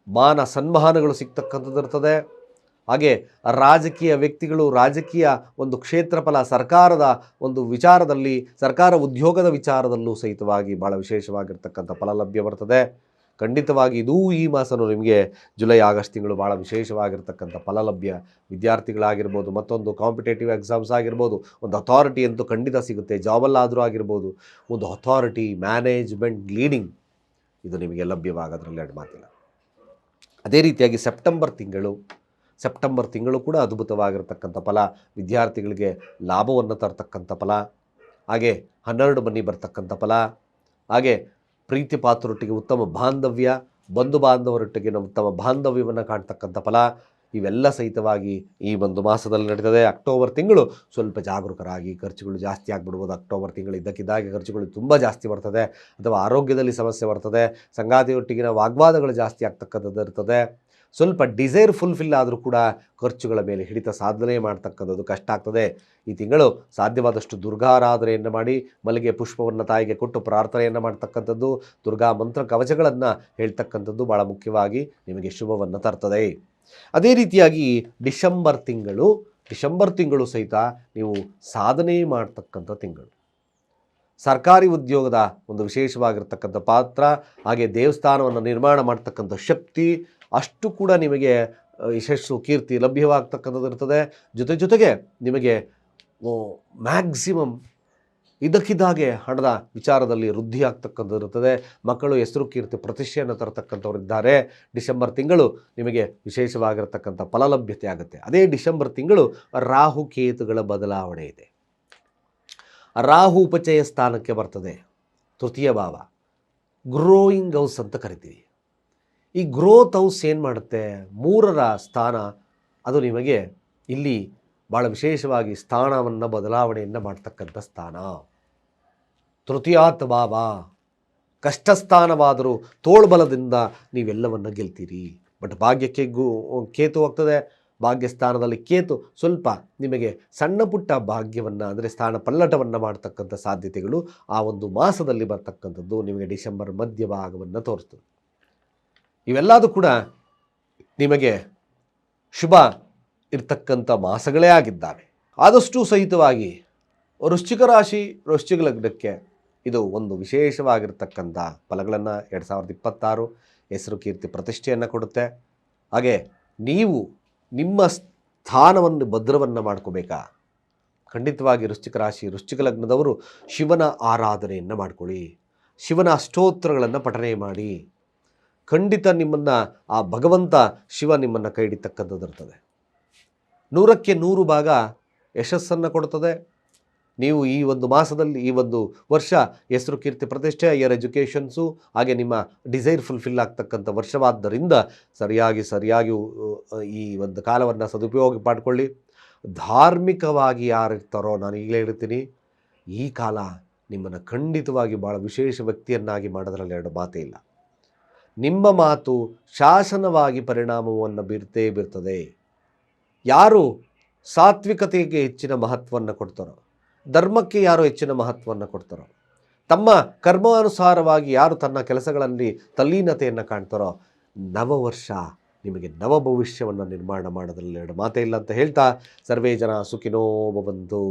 ಮಾನ ಸನ್ಮಾನಗಳು ಸಿಗ್ತಕ್ಕಂಥದ್ದು ಇರ್ತದೆ. ಹಾಗೆ ರಾಜಕೀಯ ವ್ಯಕ್ತಿಗಳು, ರಾಜಕೀಯ ಒಂದು ಕ್ಷೇತ್ರಫಲ, ಸರ್ಕಾರದ ಒಂದು ವಿಚಾರದಲ್ಲಿ, ಸರ್ಕಾರ ಉದ್ಯೋಗದ ವಿಚಾರದಲ್ಲೂ ಸಹಿತವಾಗಿ ಭಾಳ ವಿಶೇಷವಾಗಿರ್ತಕ್ಕಂಥ ಫಲ ಲಭ್ಯ ಬರ್ತದೆ. ಖಂಡಿತವಾಗಿ ಇದೂ ಈ ಮಾಸನೂ ನಿಮಗೆ ಜುಲೈ ಆಗಸ್ಟ್ ತಿಂಗಳು ಭಾಳ ವಿಶೇಷವಾಗಿರ್ತಕ್ಕಂಥ ಫಲ ಲಭ್ಯ. ವಿದ್ಯಾರ್ಥಿಗಳಾಗಿರ್ಬೋದು, ಮತ್ತೊಂದು ಕಾಂಪಿಟೇಟಿವ್ ಎಕ್ಸಾಮ್ಸ್ ಆಗಿರ್ಬೋದು, ಒಂದು ಅಥಾರಿಟಿ ಅಂತೂ ಖಂಡಿತ ಸಿಗುತ್ತೆ. ಜಾಬಲ್ಲಾದರೂ ಆಗಿರ್ಬೋದು, ಒಂದು ಅಥಾರಿಟಿ, ಮ್ಯಾನೇಜ್ಮೆಂಟ್, ಲೀಡಿಂಗ್ ಇದು ನಿಮಗೆ ಲಭ್ಯವಾಗೋದ್ರಲ್ಲಿ ಎರಡು ಮಾತಿಲ್ಲ. ಅದೇ ರೀತಿಯಾಗಿ ಸೆಪ್ಟೆಂಬರ್ ತಿಂಗಳು ಕೂಡ ಅದ್ಭುತವಾಗಿರ್ತಕ್ಕಂಥ ಫಲ, ವಿದ್ಯಾರ್ಥಿಗಳಿಗೆ ಲಾಭವನ್ನು ತರ್ತಕ್ಕಂಥ ಫಲ, ಹಾಗೆ 12 ಮನೆ ಬರ್ತಕ್ಕಂಥ ಫಲ, ಹಾಗೆ ಪ್ರೀತಿ ಪಾತ್ರರೊಟ್ಟಿಗೆ ಉತ್ತಮ ಬಾಂಧವ್ಯ, ಬಂಧು ಬಾಂಧವರೊಟ್ಟಿಗೆ ಉತ್ತಮ ಬಾಂಧವ್ಯವನ್ನು ಕಾಣ್ತಕ್ಕಂಥ ಫಲ ಇವೆಲ್ಲ ಸಹಿತವಾಗಿ ಈ ಒಂದು ಮಾಸದಲ್ಲಿ ನಡೀತದೆ. ಅಕ್ಟೋಬರ್ ತಿಂಗಳು ಸ್ವಲ್ಪ ಜಾಗರೂಕರಾಗಿ, ಖರ್ಚುಗಳು ಜಾಸ್ತಿ ಆಗಿಬಿಡ್ಬೋದು. ಅಕ್ಟೋಬರ್ ತಿಂಗಳು ಇದ್ದಕ್ಕಿದ್ದಾಗೆ ಖರ್ಚುಗಳು ತುಂಬ ಜಾಸ್ತಿ ಬರ್ತದೆ, ಅಥವಾ ಆರೋಗ್ಯದಲ್ಲಿ ಸಮಸ್ಯೆ ಬರ್ತದೆ, ಸಂಗಾತಿಯೊಟ್ಟಿಗಿನ ವಾಗ್ವಾದಗಳು ಜಾಸ್ತಿ ಆಗ್ತಕ್ಕಂಥದ್ದು ಇರ್ತದೆ. ಸ್ವಲ್ಪ ಡಿಸೈರ್ ಫುಲ್ಫಿಲ್ ಆದರೂ ಕೂಡ ಖರ್ಚುಗಳ ಮೇಲೆ ಹಿಡಿತ ಸಾಧನೆ ಮಾಡ್ತಕ್ಕಂಥದ್ದು ಕಷ್ಟ ಆಗ್ತದೆ. ಈ ತಿಂಗಳು ಸಾಧ್ಯವಾದಷ್ಟು ದುರ್ಗಾರಾಧನೆಯನ್ನು ಮಾಡಿ, ಮಲ್ಲಿಗೆ ಪುಷ್ಪವನ್ನು ತಾಯಿಗೆ ಕೊಟ್ಟು ಪ್ರಾರ್ಥನೆಯನ್ನು ಮಾಡ್ತಕ್ಕಂಥದ್ದು, ದುರ್ಗಾ ಮಂತ್ರ ಕವಚಗಳನ್ನು ಹೇಳ್ತಕ್ಕಂಥದ್ದು ಭಾಳ ಮುಖ್ಯವಾಗಿ ನಿಮಗೆ ಶುಭವನ್ನು ತರ್ತದೆ. ಅದೇ ರೀತಿಯಾಗಿ ಡಿಸೆಂಬರ್ ತಿಂಗಳು ಸಹಿತ ನೀವು ಸಾಧನೆ ಮಾಡ್ತಕ್ಕಂಥ ತಿಂಗಳು. ಸರ್ಕಾರಿ ಉದ್ಯೋಗದ ಒಂದು ವಿಶೇಷವಾಗಿರ್ತಕ್ಕಂಥ ಪಾತ್ರ, ಹಾಗೆ ದೇವಸ್ಥಾನವನ್ನು ನಿರ್ಮಾಣ ಮಾಡ್ತಕ್ಕಂಥ ಶಕ್ತಿ ಅಷ್ಟು ಕೂಡ ನಿಮಗೆ ಯಶಸ್ಸು, ಕೀರ್ತಿ ಲಭ್ಯವಾಗ್ತಕ್ಕಂಥದ್ದು ಇರ್ತದೆ. ಜೊತೆಗೆ ನಿಮಗೆ ಮ್ಯಾಕ್ಸಿಮಮ್ ಇದ್ದಕ್ಕಿದ್ದಾಗೆ ಹಣದ ವಿಚಾರದಲ್ಲಿ ವೃದ್ಧಿ ಆಗ್ತಕ್ಕಂಥದ್ದು ಇರ್ತದೆ. ಮಕ್ಕಳು ಹೆಸರು, ಕೀರ್ತಿ, ಪ್ರತಿಷ್ಠೆಯನ್ನು ತರತಕ್ಕಂಥವರಿದ್ದಾರೆ. ಡಿಸೆಂಬರ್ ತಿಂಗಳು ನಿಮಗೆ ವಿಶೇಷವಾಗಿರ್ತಕ್ಕಂಥ ಫಲಲಭ್ಯತೆ ಆಗುತ್ತೆ. ಅದೇ ಡಿಸೆಂಬರ್ ತಿಂಗಳು ರಾಹು ಕೇತುಗಳ ಬದಲಾವಣೆ ಇದೆ. ರಾಹು ಉಪಚಯ ಸ್ಥಾನಕ್ಕೆ ಬರ್ತದೆ, ತೃತೀಯ ಭಾವ, ಗ್ರೋಯಿಂಗ್ ಹೌಸ್ ಅಂತ ಕರಿತೀವಿ. ಈ ಗ್ರೋತ್ ಹೌಸ್ ಏನು ಮಾಡುತ್ತೆ, 3ರ ಸ್ಥಾನ, ಅದು ನಿಮಗೆ ಇಲ್ಲಿ ಭಾಳ ವಿಶೇಷವಾಗಿ ಸ್ಥಾನವನ್ನು ಬದಲಾವಣೆಯನ್ನು ಮಾಡ್ತಕ್ಕಂಥ ಸ್ಥಾನ. ತೃತೀಯಾತ್ ಭಾವ ಕಷ್ಟಸ್ಥಾನವಾದರೂ ತೋಳ್ಬಲದಿಂದ ನೀವೆಲ್ಲವನ್ನು ಗೆಲ್ತೀರಿ. ಬಟ್ ಭಾಗ್ಯಕ್ಕೆ ಕೇತು ಹೋಗ್ತದೆ. ಭಾಗ್ಯಸ್ಥಾನದಲ್ಲಿ ಕೇತು ಸ್ವಲ್ಪ ನಿಮಗೆ ಸಣ್ಣ ಪುಟ್ಟ ಭಾಗ್ಯವನ್ನು, ಅಂದರೆ ಸ್ಥಾನ ಪಲ್ಲಟವನ್ನು ಮಾಡ್ತಕ್ಕಂಥ ಸಾಧ್ಯತೆಗಳು ಆ ಒಂದು ಮಾಸದಲ್ಲಿ ಬರ್ತಕ್ಕಂಥದ್ದು ನಿಮಗೆ ಡಿಸೆಂಬರ್ ಮಧ್ಯಭಾಗವನ್ನು ತೋರಿಸ್ತದೆ. ಇವೆಲ್ಲದೂ ಕೂಡ ನಿಮಗೆ ಶುಭ ಇರ್ತಕ್ಕಂಥ ಮಾಸಗಳೇ ಆಗಿದ್ದಾವೆ. ಆದಷ್ಟು ಸಹಿತವಾಗಿ ವೃಶ್ಚಿಕ ರಾಶಿ, ವೃಶ್ಚಿಕ ಲಗ್ನಕ್ಕೆ ಇದು ಒಂದು ವಿಶೇಷವಾಗಿರ್ತಕ್ಕಂಥ ಫಲಗಳನ್ನು 2026 ಹೆಸರು, ಕೀರ್ತಿ, ಪ್ರತಿಷ್ಠೆಯನ್ನು ಕೊಡುತ್ತೆ. ಹಾಗೆ ನೀವು ನಿಮ್ಮ ಸ್ಥಾನವನ್ನು ಭದ್ರವನ್ನು ಮಾಡ್ಕೋಬೇಕಾ, ಖಂಡಿತವಾಗಿ ವೃಶ್ಚಿಕ ರಾಶಿ, ವೃಶ್ಚಿಕ ಲಗ್ನದವರು ಶಿವನ ಆರಾಧನೆಯನ್ನು ಮಾಡ್ಕೊಳ್ಳಿ, ಶಿವನ ಅಷ್ಟೋತ್ತರಗಳನ್ನು ಪಠನೆ ಮಾಡಿ. ಖಂಡಿತ ನಿಮ್ಮನ್ನು ಆ ಭಗವಂತ ಶಿವ ನಿಮ್ಮನ್ನು ಕೈ ಹಿಡಿತಕ್ಕಂಥದ್ದು ಇರ್ತದೆ. 100ಕ್ಕೆ 100 ಭಾಗ ಯಶಸ್ಸನ್ನು ಕೊಡ್ತದೆ. ನೀವು ಈ ಒಂದು ಮಾಸದಲ್ಲಿ, ಈ ಒಂದು ವರ್ಷ ಹೆಸರು, ಕೀರ್ತಿ, ಪ್ರತಿಷ್ಠೆ, ಹೈಯರ್ ಎಜುಕೇಷನ್ಸು, ಹಾಗೆ ನಿಮ್ಮ ಡಿಸೈರ್ ಫುಲ್ಫಿಲ್ ಆಗ್ತಕ್ಕಂಥ ವರ್ಷವಾದ್ದರಿಂದ ಸರಿಯಾಗಿ ಈ ಒಂದು ಕಾಲವನ್ನು ಸದುಪಯೋಗ ಮಾಡಿಕೊಳ್ಳಿ. ಧಾರ್ಮಿಕವಾಗಿ ಯಾರಿರ್ತಾರೋ, ನಾನು ಈಗಲೇ ಹೇಳ್ತೀನಿ, ಈ ಕಾಲ ನಿಮ್ಮನ್ನು ಖಂಡಿತವಾಗಿ ಭಾಳ ವಿಶೇಷ ವ್ಯಕ್ತಿಯನ್ನಾಗಿ ಮಾಡೋದ್ರಲ್ಲಿ ಎರಡು ಮಾತೇ ಇಲ್ಲ. ನಿಮ್ಮ ಮಾತು ಶಾಸನವಾಗಿ ಪರಿಣಾಮವನ್ನು ಬೀರ್ತದೆ. ಯಾರು ಸಾತ್ವಿಕತೆಗೆ ಹೆಚ್ಚಿನ ಮಹತ್ವವನ್ನು ಕೊಡ್ತಾರೋ, ಧರ್ಮಕ್ಕೆ ಯಾರು ಹೆಚ್ಚಿನ ಮಹತ್ವವನ್ನು ಕೊಡ್ತಾರೋ, ತಮ್ಮ ಕರ್ಮಾನುಸಾರವಾಗಿ ಯಾರು ತನ್ನ ಕೆಲಸಗಳಲ್ಲಿ ತಲ್ಲೀನತೆಯನ್ನು ಕಾಣ್ತಾರೋ, ನವವರ್ಷ ನಿಮಗೆ ನವ ಭವಿಷ್ಯವನ್ನು ನಿರ್ಮಾಣ ಮಾಡೋದ್ರಲ್ಲಿ ಎರಡು ಮಾತೇ ಇಲ್ಲ ಅಂತ ಹೇಳ್ತಾ, ಸರ್ವೇ ಜನ ಸುಖಿನೋ ಭವಂತು.